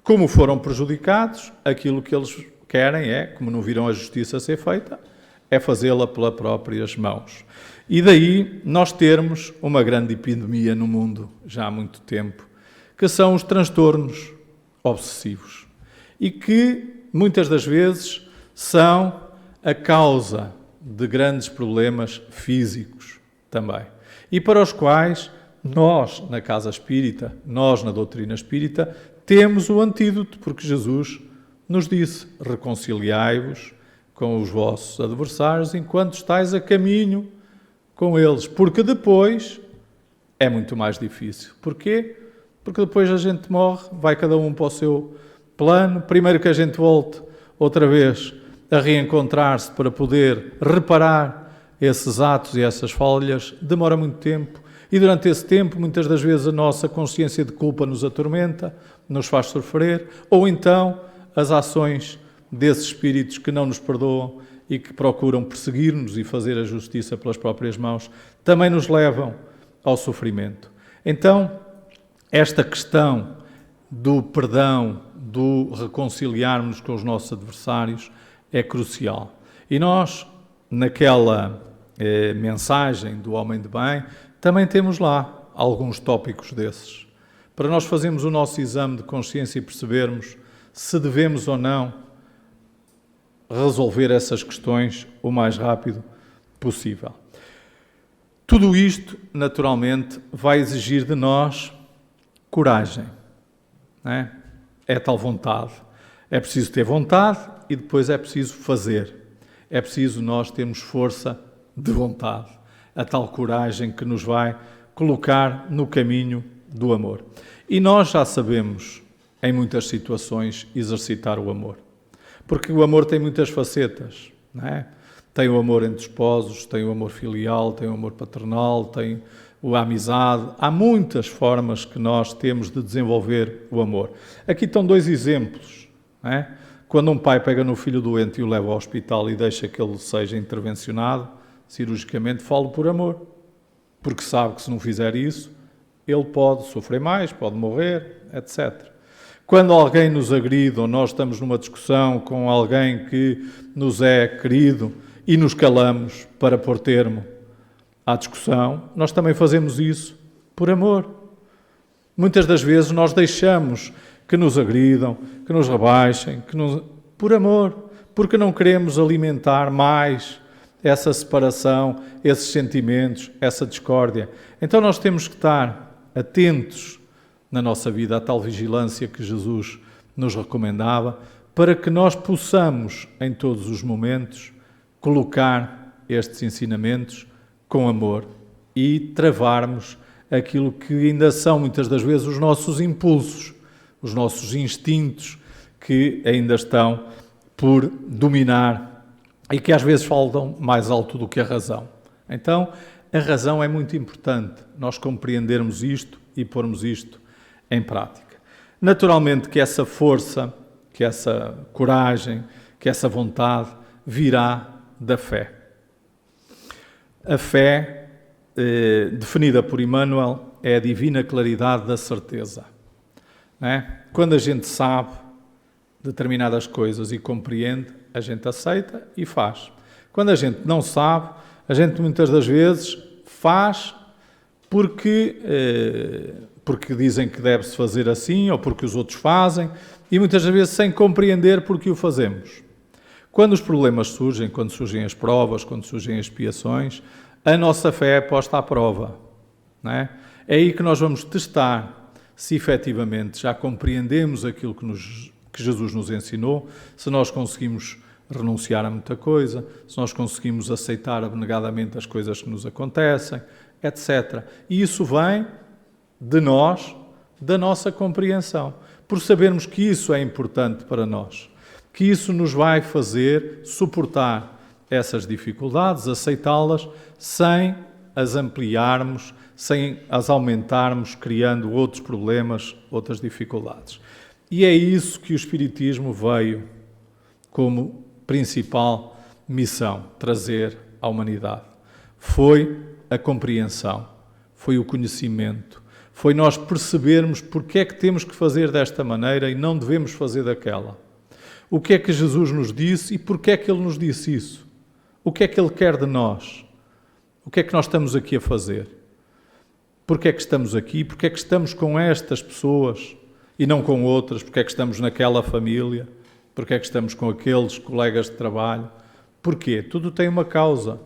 como foram prejudicados, aquilo que eles querem é, como não viram a justiça ser feita, é fazê-la pelas próprias mãos. E daí nós termos uma grande epidemia no mundo, já há muito tempo, que são os transtornos obsessivos e que, muitas das vezes, são a causa de grandes problemas físicos também. E para os quais nós, na Casa Espírita, nós, na doutrina espírita, temos o antídoto, porque Jesus nos disse: reconciliai-vos com os vossos adversários enquanto estáis a caminho com eles, porque depois é muito mais difícil. Porquê? Porque depois a gente morre, vai cada um para o seu plano. Primeiro que a gente volte outra vez a reencontrar-se para poder reparar esses atos e essas falhas, demora muito tempo. E durante esse tempo, muitas das vezes, a nossa consciência de culpa nos atormenta, nos faz sofrer, ou então as ações desses espíritos que não nos perdoam e que procuram perseguir-nos e fazer a justiça pelas próprias mãos, também nos levam ao sofrimento. Então, esta questão do perdão, do reconciliarmos com os nossos adversários, é crucial. E nós, naquela mensagem do Homem de Bem, também temos lá alguns tópicos desses, para nós fazermos o nosso exame de consciência e percebermos se devemos ou não resolver essas questões o mais rápido possível. Tudo isto, naturalmente, vai exigir de nós coragem, não é? É tal vontade. É preciso ter vontade e depois é preciso fazer. É preciso nós termos força de vontade, a tal coragem que nos vai colocar no caminho do amor. E nós já sabemos, em muitas situações, exercitar o amor. Porque o amor tem muitas facetas, não é? Tem o amor entre esposos, tem o amor filial, tem o amor paternal, tem a amizade. Há muitas formas que nós temos de desenvolver o amor. Aqui estão 2 exemplos, não é? Quando um pai pega no filho doente e o leva ao hospital e deixa que ele seja intervencionado, cirurgicamente, falo por amor. Porque sabe que se não fizer isso, ele pode sofrer mais, pode morrer, etc. Quando alguém nos agride ou nós estamos numa discussão com alguém que nos é querido e nos calamos para pôr termo à discussão, nós também fazemos isso por amor. Muitas das vezes nós deixamos que nos agridam, que nos rebaixem, por amor, porque não queremos alimentar mais essa separação, esses sentimentos, essa discórdia. Então nós temos que estar atentos na nossa vida, a tal vigilância que Jesus nos recomendava, para que nós possamos, em todos os momentos, colocar estes ensinamentos com amor e travarmos aquilo que ainda são, muitas das vezes, os nossos impulsos, os nossos instintos, que ainda estão por dominar e que às vezes falam mais alto do que a razão. Então, a razão é muito importante, nós compreendermos isto e pormos isto em prática. Naturalmente que essa força, que essa coragem, que essa vontade virá da fé. A fé, definida por Emmanuel, é a divina claridade da certeza. Não é? Quando a gente sabe determinadas coisas e compreende, a gente aceita e faz. Quando a gente não sabe, a gente muitas das vezes faz porque dizem que deve-se fazer assim ou porque os outros fazem e muitas das vezes sem compreender porque o fazemos. Quando os problemas surgem, quando surgem as provas, quando surgem as expiações, a nossa fé é posta à prova. Não é? É aí que nós vamos testar se efetivamente já compreendemos aquilo que Jesus nos ensinou, se nós conseguimos renunciar a muita coisa, se nós conseguimos aceitar abnegadamente as coisas que nos acontecem, etc. E isso vem de nós, da nossa compreensão, por sabermos que isso é importante para nós, que isso nos vai fazer suportar essas dificuldades, aceitá-las, sem as ampliarmos, sem as aumentarmos, criando outros problemas, outras dificuldades. E é isso que o Espiritismo veio como principal missão, trazer à humanidade. Foi a compreensão, foi o conhecimento, foi nós percebermos porque é que temos que fazer desta maneira e não devemos fazer daquela. O que é que Jesus nos disse e porque é que Ele nos disse isso? O que é que Ele quer de nós? O que é que nós estamos aqui a fazer? Porque é que estamos aqui? Porque é que estamos com estas pessoas e não com outras? Porque é que estamos naquela família? Porque é que estamos com aqueles colegas de trabalho? Porquê? Tudo tem uma causa,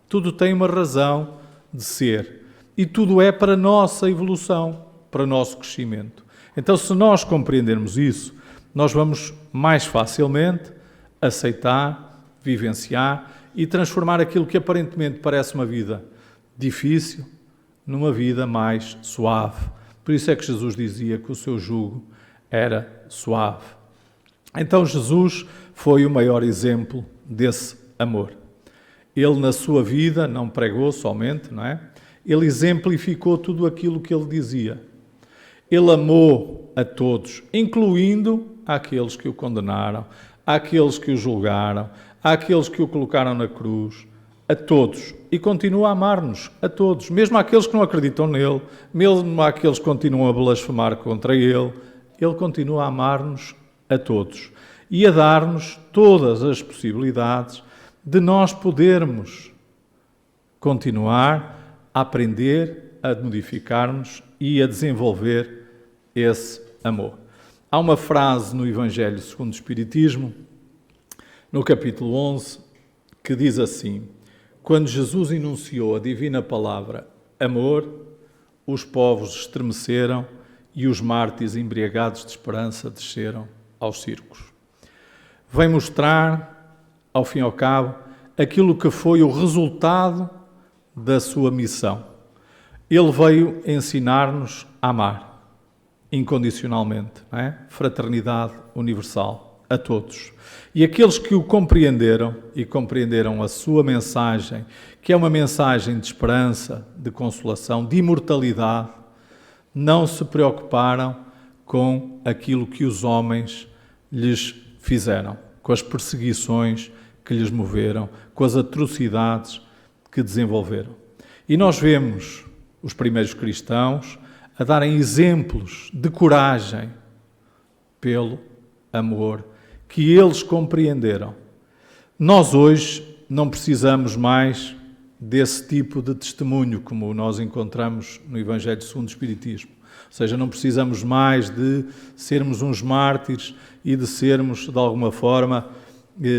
tudo tem uma razão de ser e tudo é para a nossa evolução, para o nosso crescimento. Então, se nós compreendermos isso, nós vamos mais facilmente aceitar, vivenciar e transformar aquilo que aparentemente parece uma vida difícil numa vida mais suave. Por isso é que Jesus dizia que o seu jugo era suave. Então Jesus foi o maior exemplo desse amor. Ele na sua vida não pregou somente, não é? Ele exemplificou tudo aquilo que ele dizia. Ele amou a todos, incluindo aqueles que o condenaram, àqueles que o julgaram, àqueles que o colocaram na cruz, a todos. E continua a amar-nos, a todos, mesmo àqueles que não acreditam nele, mesmo àqueles que continuam a blasfemar contra ele, ele continua a amar-nos a todos e a dar-nos todas as possibilidades de nós podermos continuar a aprender, a modificar-nos e a desenvolver esse amor. Há uma frase no Evangelho segundo o Espiritismo, no capítulo 11, que diz assim: quando Jesus enunciou a divina palavra amor, os povos estremeceram e os mártires embriagados de esperança desceram aos circos. Vem mostrar, ao fim e ao cabo, aquilo que foi o resultado da sua missão. Ele veio ensinar-nos a amar incondicionalmente, não é? Fraternidade universal a todos. E aqueles que o compreenderam e compreenderam a sua mensagem, que é uma mensagem de esperança, de consolação, de imortalidade, não se preocuparam com aquilo que os homens lhes fizeram, com as perseguições que lhes moveram, com as atrocidades que desenvolveram. E nós vemos os primeiros cristãos a darem exemplos de coragem pelo amor que eles compreenderam. Nós hoje não precisamos mais desse tipo de testemunho como nós encontramos no Evangelho segundo o Espiritismo. Ou seja, não precisamos mais de sermos uns mártires e de sermos, de alguma forma,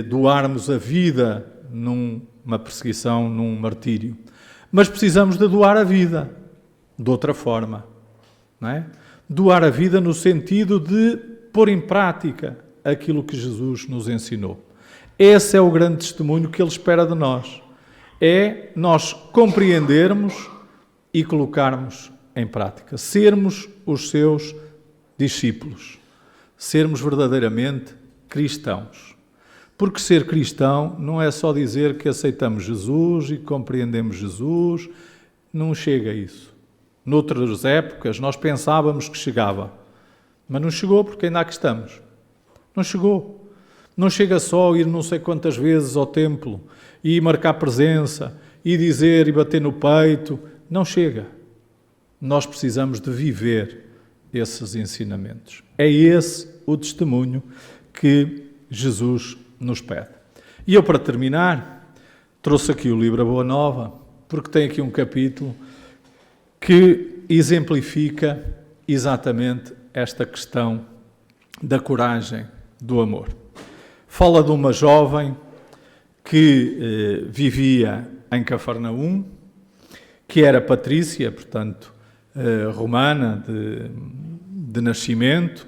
doarmos a vida numa perseguição, num martírio. Mas precisamos de doar a vida de outra forma, não é? Doar a vida no sentido de pôr em prática aquilo que Jesus nos ensinou. Esse é o grande testemunho que Ele espera de nós. É nós compreendermos e colocarmos em prática. Sermos os seus discípulos. Sermos verdadeiramente cristãos. Porque ser cristão não é só dizer que aceitamos Jesus e compreendemos Jesus. Não chega a isso. Noutras épocas nós pensávamos que chegava. Mas não chegou porque ainda aqui estamos. Não chegou. Não chega só ir não sei quantas vezes ao templo e marcar presença e dizer e bater no peito. Não chega. Nós precisamos de viver esses ensinamentos. É esse o testemunho que Jesus nos pede. E eu, para terminar, trouxe aqui o livro A Boa Nova, porque tem aqui um capítulo que exemplifica exatamente esta questão da coragem do amor. Fala de uma jovem que vivia em Cafarnaum, que era patrícia, portanto, romana de nascimento,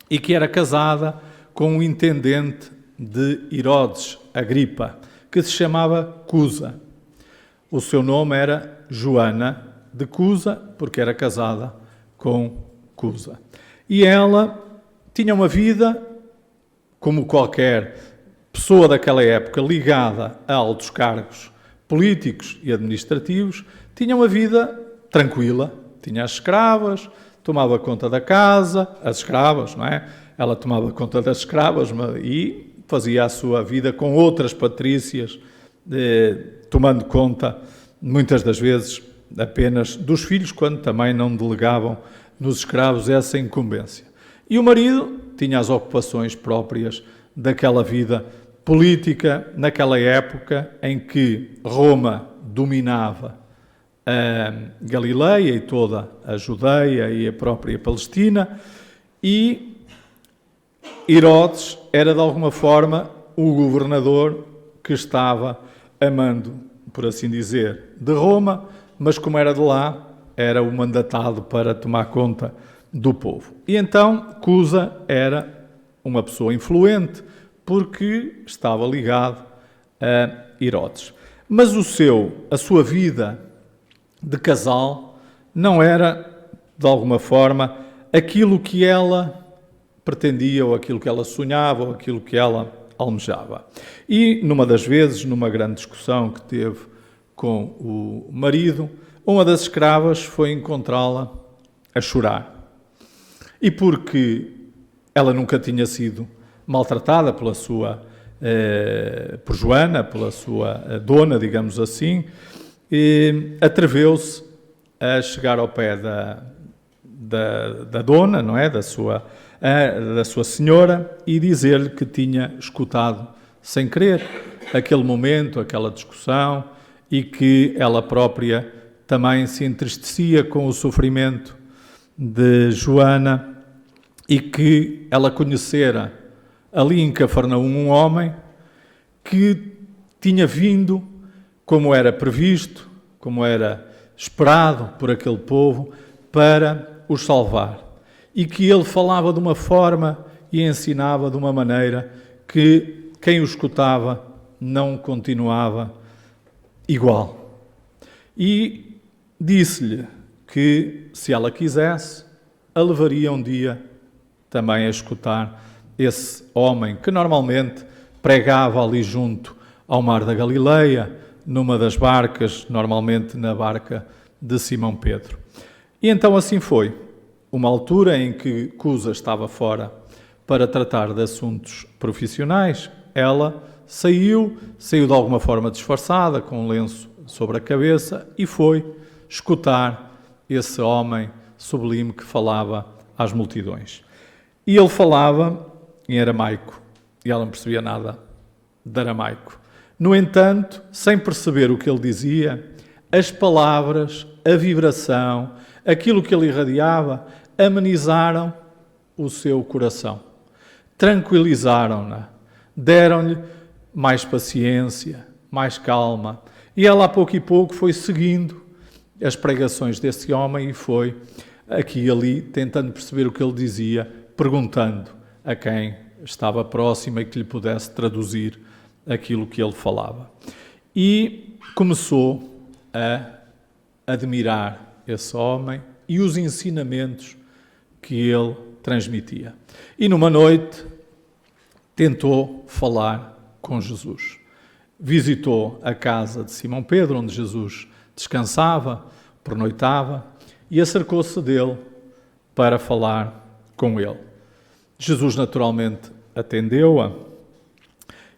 e que era casada com um intendente de Herodes Agripa, que se chamava Cusa. O seu nome era Joana de Cusa, porque era casada com Cusa. E ela tinha uma vida, como qualquer pessoa daquela época ligada a altos cargos políticos e administrativos, tinha uma vida tranquila. Tinha as escravas, tomava conta da casa, as escravas, não é? Ela tomava conta das escravas e fazia a sua vida com outras patrícias, tomando conta, muitas das vezes, apenas dos filhos, quando também não delegavam nos escravos essa incumbência. E o marido tinha as ocupações próprias daquela vida política, naquela época em que Roma dominava a Galileia e toda a Judeia e a própria Palestina, e Herodes era, de alguma forma, o governador que estava a mando, por assim dizer, de Roma, mas como era de lá, era o mandatado para tomar conta do povo. E então Cusa era uma pessoa influente, porque estava ligado a Herodes. Mas a sua vida de casal não era, de alguma forma, aquilo que ela pretendia, ou aquilo que ela sonhava, ou aquilo que ela almejava. E, numa das vezes, numa grande discussão que teve com o marido, uma das escravas foi encontrá-la a chorar. E porque ela nunca tinha sido maltratada por Joana, pela sua dona, digamos assim, atreveu-se a chegar ao pé da dona, não é? Da sua senhora, e dizer-lhe que tinha escutado sem querer aquele momento, aquela discussão, e que ela própria também se entristecia com o sofrimento de Joana, e que ela conhecera ali em Cafarnaum um homem que tinha vindo, como era previsto, como era esperado por aquele povo, para os salvar. E que ele falava de uma forma e ensinava de uma maneira que quem o escutava não continuava igual. E disse-lhe que, se ela quisesse, a levaria um dia também a escutar esse homem que normalmente pregava ali junto ao mar da Galileia, numa das barcas, normalmente na barca de Simão Pedro. E então assim foi. Uma altura em que Cusa estava fora para tratar de assuntos profissionais, ela saiu de alguma forma disfarçada, com um lenço sobre a cabeça, e foi escutar esse homem sublime que falava às multidões. E ele falava em aramaico, e ela não percebia nada de aramaico. No entanto, sem perceber o que ele dizia, as palavras, a vibração, aquilo que ele irradiava, amenizaram o seu coração, tranquilizaram-na, deram-lhe mais paciência, mais calma. E ela, a pouco e pouco, foi seguindo as pregações desse homem e foi aqui e ali tentando perceber o que ele dizia, perguntando a quem estava próximo e que lhe pudesse traduzir aquilo que ele falava. E começou a admirar esse homem e os ensinamentos que ele transmitia. E numa noite tentou falar com Jesus. Visitou a casa de Simão Pedro, onde Jesus descansava, pernoitava, e acercou-se dele para falar com ele. Jesus naturalmente atendeu-a,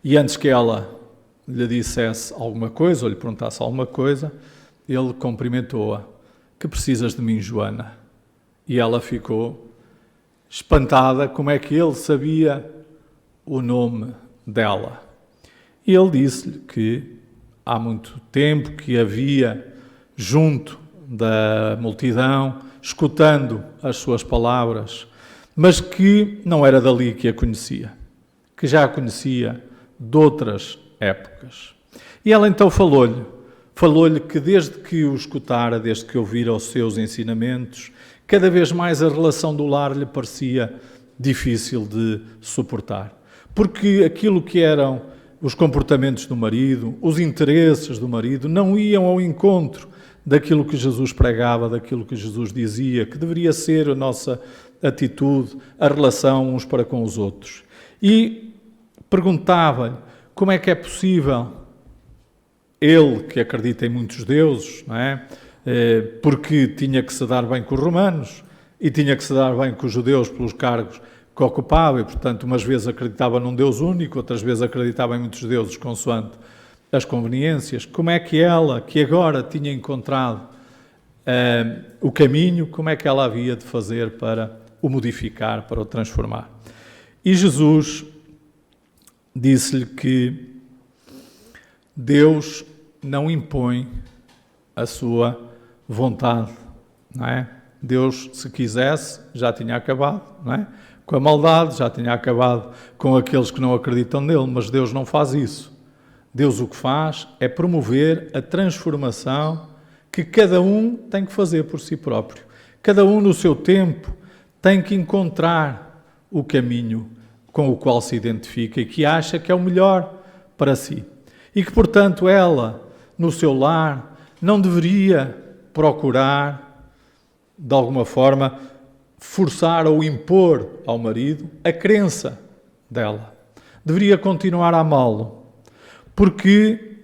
e antes que ela lhe dissesse alguma coisa, ou lhe perguntasse alguma coisa, ele cumprimentou-a. Que precisas de mim, Joana? E ela ficou espantada como é que ele sabia o nome dela. E ele disse-lhe que há muito tempo que havia junto da multidão, escutando as suas palavras, mas que não era dali que a conhecia, que já a conhecia de outras épocas. E ela então falou-lhe que desde que o escutara, desde que ouvira os seus ensinamentos, cada vez mais a relação do lar lhe parecia difícil de suportar. Porque aquilo que eram os comportamentos do marido, os interesses do marido, não iam ao encontro daquilo que Jesus pregava, daquilo que Jesus dizia, que deveria ser a nossa atitude, a relação uns para com os outros. E perguntava-lhe como é que é possível ele, que acredita em muitos deuses, não é? Porque tinha que se dar bem com os romanos e tinha que se dar bem com os judeus pelos cargos que ocupava, e portanto umas vezes acreditava num Deus único, outras vezes acreditava em muitos deuses consoante as conveniências. Como é que ela, que agora tinha encontrado o caminho, como é que ela havia de fazer para o modificar, para o transformar? E Jesus disse-lhe que Deus não impõe a sua vontade, não é? Deus, se quisesse, já tinha acabado, não é? Com a maldade, já tinha acabado com aqueles que não acreditam nele, mas Deus não faz isso. Deus o que faz é promover a transformação que cada um tem que fazer por si próprio. Cada um no seu tempo tem que encontrar o caminho com o qual se identifica e que acha que é o melhor para si. E que, portanto, ela, no seu lar, não deveria procurar, de alguma forma, forçar ou impor ao marido a crença dela. Deveria continuar a amá-lo, porque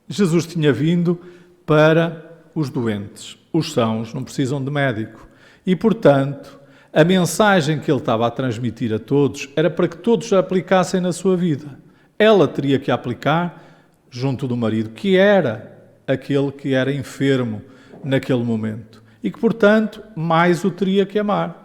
Jesus tinha vindo para os doentes. Os sãos não precisam de médico. E, portanto, a mensagem que ele estava a transmitir a todos era para que todos a aplicassem na sua vida. Ela teria que aplicar junto do marido, que era aquele que era enfermo naquele momento. E que, portanto, mais o teria que amar.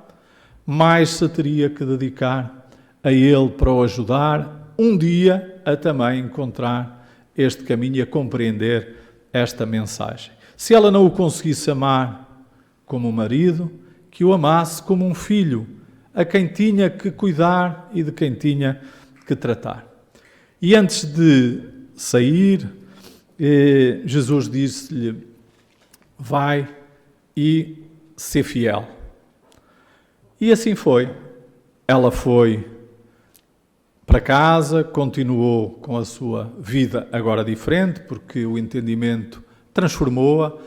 Mais se teria que dedicar a ele para o ajudar, um dia a também encontrar este caminho e a compreender esta mensagem. Se ela não o conseguisse amar como marido, que o amasse como um filho, a quem tinha que cuidar e de quem tinha que tratar. E antes de sair, Jesus disse-lhe: vai e ser fiel. E assim foi. Ela foi para casa, continuou com a sua vida agora diferente, porque o entendimento transformou-a,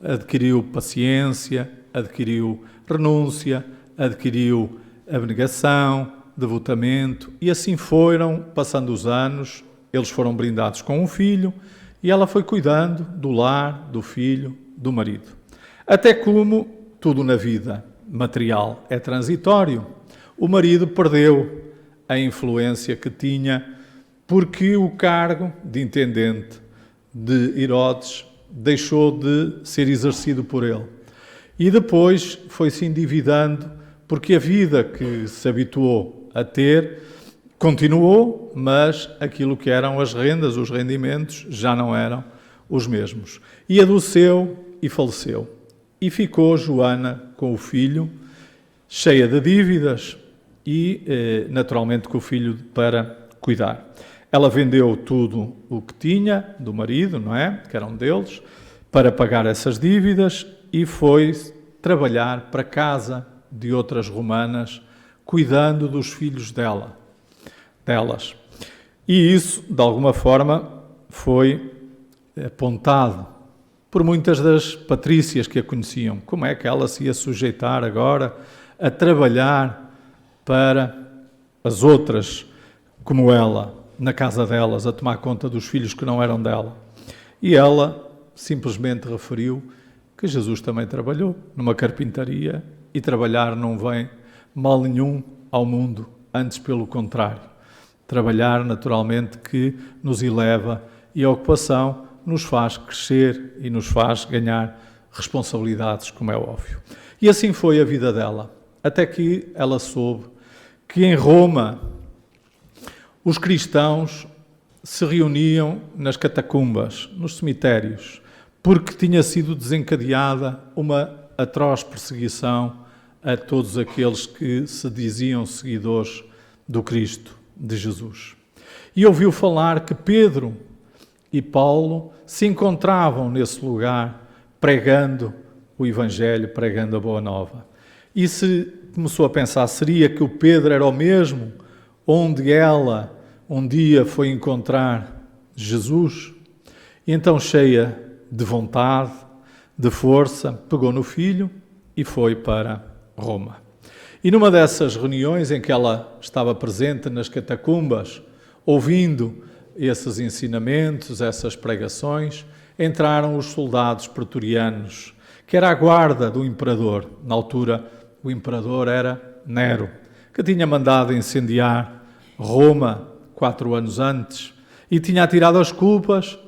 adquiriu paciência, adquiriu renúncia, adquiriu abnegação, devotamento, e assim foram passando os anos. Eles foram brindados com um filho e ela foi cuidando do lar, do filho, do marido. Até como tudo na vida material é transitório, o marido perdeu a influência que tinha porque o cargo de intendente de Herodes deixou de ser exercido por ele. E depois foi-se endividando porque a vida que se habituou a ter continuou, mas aquilo que eram as rendas, os rendimentos, já não eram os mesmos. E adoeceu e faleceu. E ficou Joana com o filho, cheia de dívidas e, naturalmente, com o filho para cuidar. Ela vendeu tudo o que tinha do marido, não é? Que eram deles, para pagar essas dívidas e foi trabalhar para a casa de outras romanas, cuidando dos filhos delas. E isso, de alguma forma, foi apontado por muitas das patrícias que a conheciam. Como é que ela se ia sujeitar agora a trabalhar para as outras, como ela, na casa delas, a tomar conta dos filhos que não eram dela? E ela simplesmente referiu que Jesus também trabalhou numa carpintaria e trabalhar não vem mal nenhum ao mundo, antes pelo contrário. Trabalhar, naturalmente, que nos eleva e a ocupação nos faz crescer e nos faz ganhar responsabilidades, como é óbvio. E assim foi a vida dela, até que ela soube que em Roma os cristãos se reuniam nas catacumbas, nos cemitérios, porque tinha sido desencadeada uma atroz perseguição a todos aqueles que se diziam seguidores do Cristo, de Jesus. E ouviu falar que Pedro e Paulo se encontravam nesse lugar pregando o Evangelho, pregando a Boa Nova. E se começou a pensar, seria que o Pedro era o mesmo onde ela um dia foi encontrar Jesus? E então, cheia de vontade, de força, pegou no filho e foi para Roma. E numa dessas reuniões em que ela estava presente nas catacumbas, ouvindo esses ensinamentos, essas pregações, entraram os soldados pretorianos, que era a guarda do imperador. Na altura, o imperador era Nero, que tinha mandado incendiar Roma 4 anos antes e tinha atirado as culpas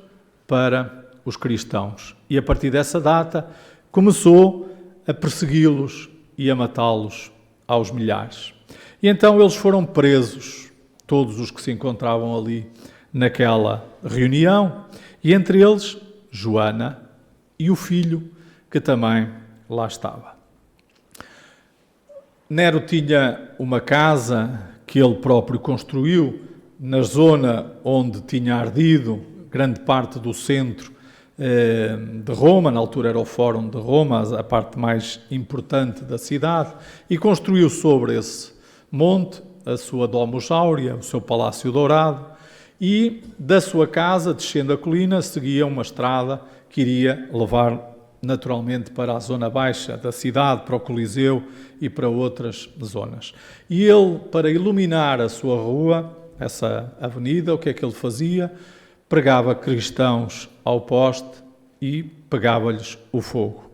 para os cristãos. E a partir dessa data começou a persegui-los e a matá-los aos milhares. E então eles foram presos, todos os que se encontravam ali naquela reunião, e entre eles Joana e o filho, que também lá estava. Nero tinha uma casa que ele próprio construiu na zona onde tinha ardido grande parte do centro de Roma, na altura era o Fórum de Roma, a parte mais importante da cidade, e construiu sobre esse monte a sua Domus Áurea, o seu Palácio Dourado, e da sua casa, descendo a colina, seguia uma estrada que iria levar naturalmente para a zona baixa da cidade, para o Coliseu e para outras zonas. E ele, para iluminar a sua rua, essa avenida, o que é que ele fazia? Pregava cristãos ao poste e pegava-lhes o fogo.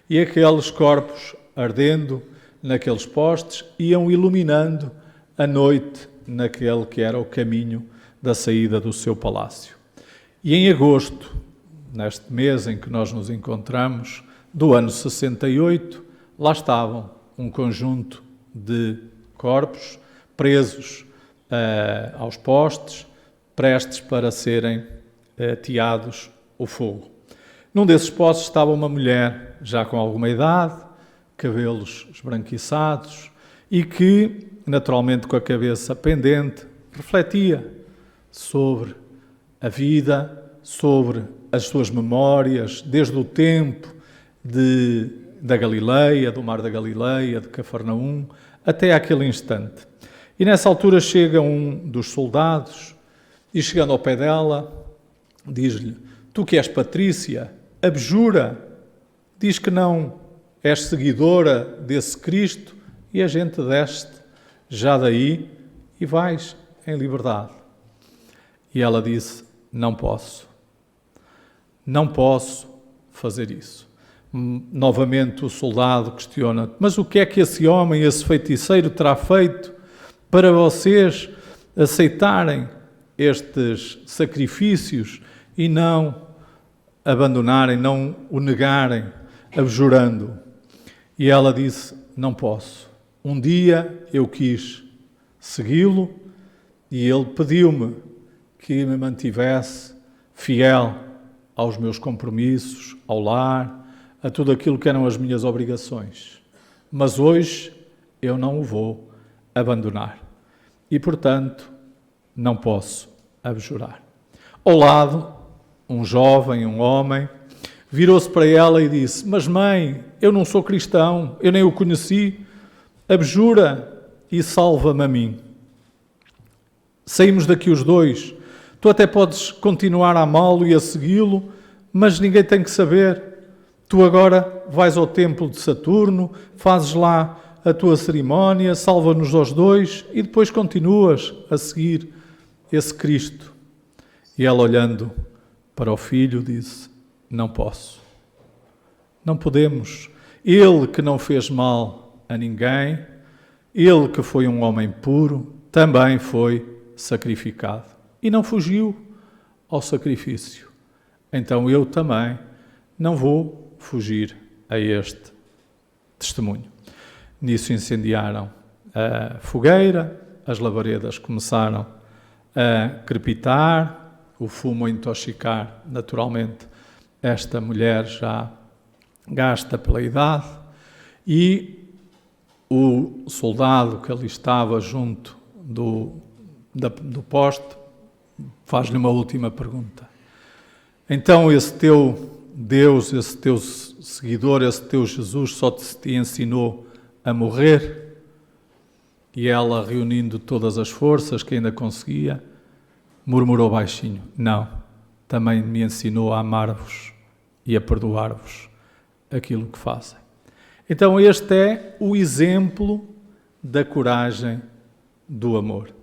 E aqueles corpos ardendo naqueles postes iam iluminando a noite naquele que era o caminho da saída do seu palácio. E em agosto, neste mês em que nós nos encontramos, do ano 68, lá estavam um conjunto de corpos presos aos postes, prestes para serem ateados ao fogo. Num desses postes estava uma mulher já com alguma idade, cabelos esbranquiçados e que, naturalmente com a cabeça pendente, refletia sobre a vida, sobre as suas memórias, desde o tempo da Galileia, do Mar da Galileia, de Cafarnaum, até aquele instante. E nessa altura chega um dos soldados e, chegando ao pé dela, diz-lhe: tu que és Patrícia, abjura diz que não és seguidora desse Cristo e a gente desce já daí e vais em liberdade. E ela disse, não posso fazer isso. Novamente o soldado questiona, mas o que é que esse homem, esse feiticeiro terá feito para vocês aceitarem estes sacrifícios e não abandonarem, não o negarem, abjurando? E ela disse, não posso. Um dia eu quis segui-lo e ele pediu-me que me mantivesse fiel aos meus compromissos, ao lar, a tudo aquilo que eram as minhas obrigações. Mas hoje eu não o vou abandonar. E, portanto, não posso abjurar. Ao lado, um jovem, um homem, virou-se para ela e disse, mas mãe, eu não sou cristão, eu nem o conheci, abjura e salva-me a mim. Saímos daqui os dois, tu até podes continuar a amá-lo e a segui-lo, mas ninguém tem que saber. Tu agora vais ao templo de Saturno, fazes lá a tua cerimónia, salva-nos aos dois e depois continuas a seguir esse Cristo. E ela, olhando para o filho, disse, não posso. Não podemos. Ele que não fez mal a ninguém, ele que foi um homem puro, também foi sacrificado. E não fugiu ao sacrifício. Então eu também não vou fugir a este testemunho. Nisso incendiaram a fogueira, as labaredas começaram a crepitar, o fumo a intoxicar, naturalmente, esta mulher já gasta pela idade, e o soldado que ali estava junto do poste faz-lhe uma última pergunta. Então esse teu Deus, esse teu seguidor, esse teu Jesus só te ensinou a morrer? E ela, reunindo todas as forças que ainda conseguia, murmurou baixinho, não, também me ensinou a amar-vos e a perdoar-vos aquilo que fazem. Então este é o exemplo da coragem do amor,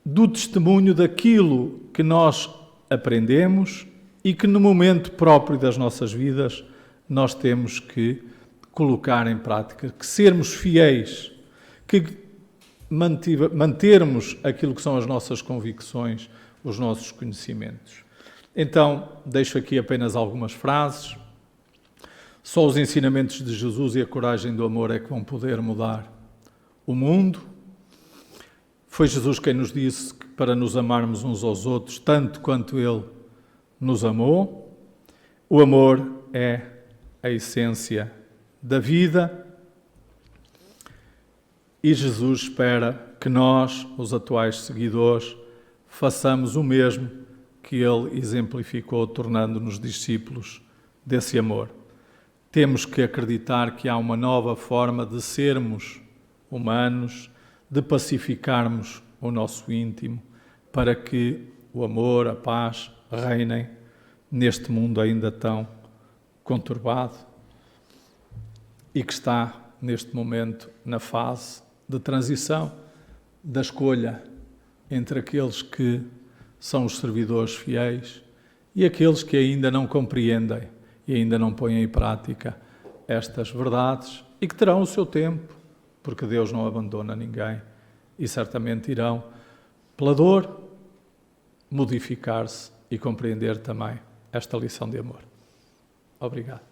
do testemunho daquilo que nós aprendemos e que no momento próprio das nossas vidas nós temos que colocar em prática, que sermos fiéis, que mantermos aquilo que são as nossas convicções, os nossos conhecimentos. Então, deixo aqui apenas algumas frases. Só os ensinamentos de Jesus e a coragem do amor é que vão poder mudar o mundo. Foi Jesus quem nos disse que para nos amarmos uns aos outros, tanto quanto Ele nos amou. O amor é a essência da vida e Jesus espera que nós, os atuais seguidores, façamos o mesmo que Ele exemplificou, tornando-nos discípulos desse amor. Temos que acreditar que há uma nova forma de sermos humanos, de pacificarmos o nosso íntimo, para que o amor, a paz reinem neste mundo ainda tão conturbado e que está, neste momento, na fase de transição, da escolha entre aqueles que são os servidores fiéis e aqueles que ainda não compreendem e ainda não põem em prática estas verdades e que terão o seu tempo, porque Deus não abandona ninguém e certamente irão, pela dor, modificar-se e compreender também esta lição de amor. Obrigado.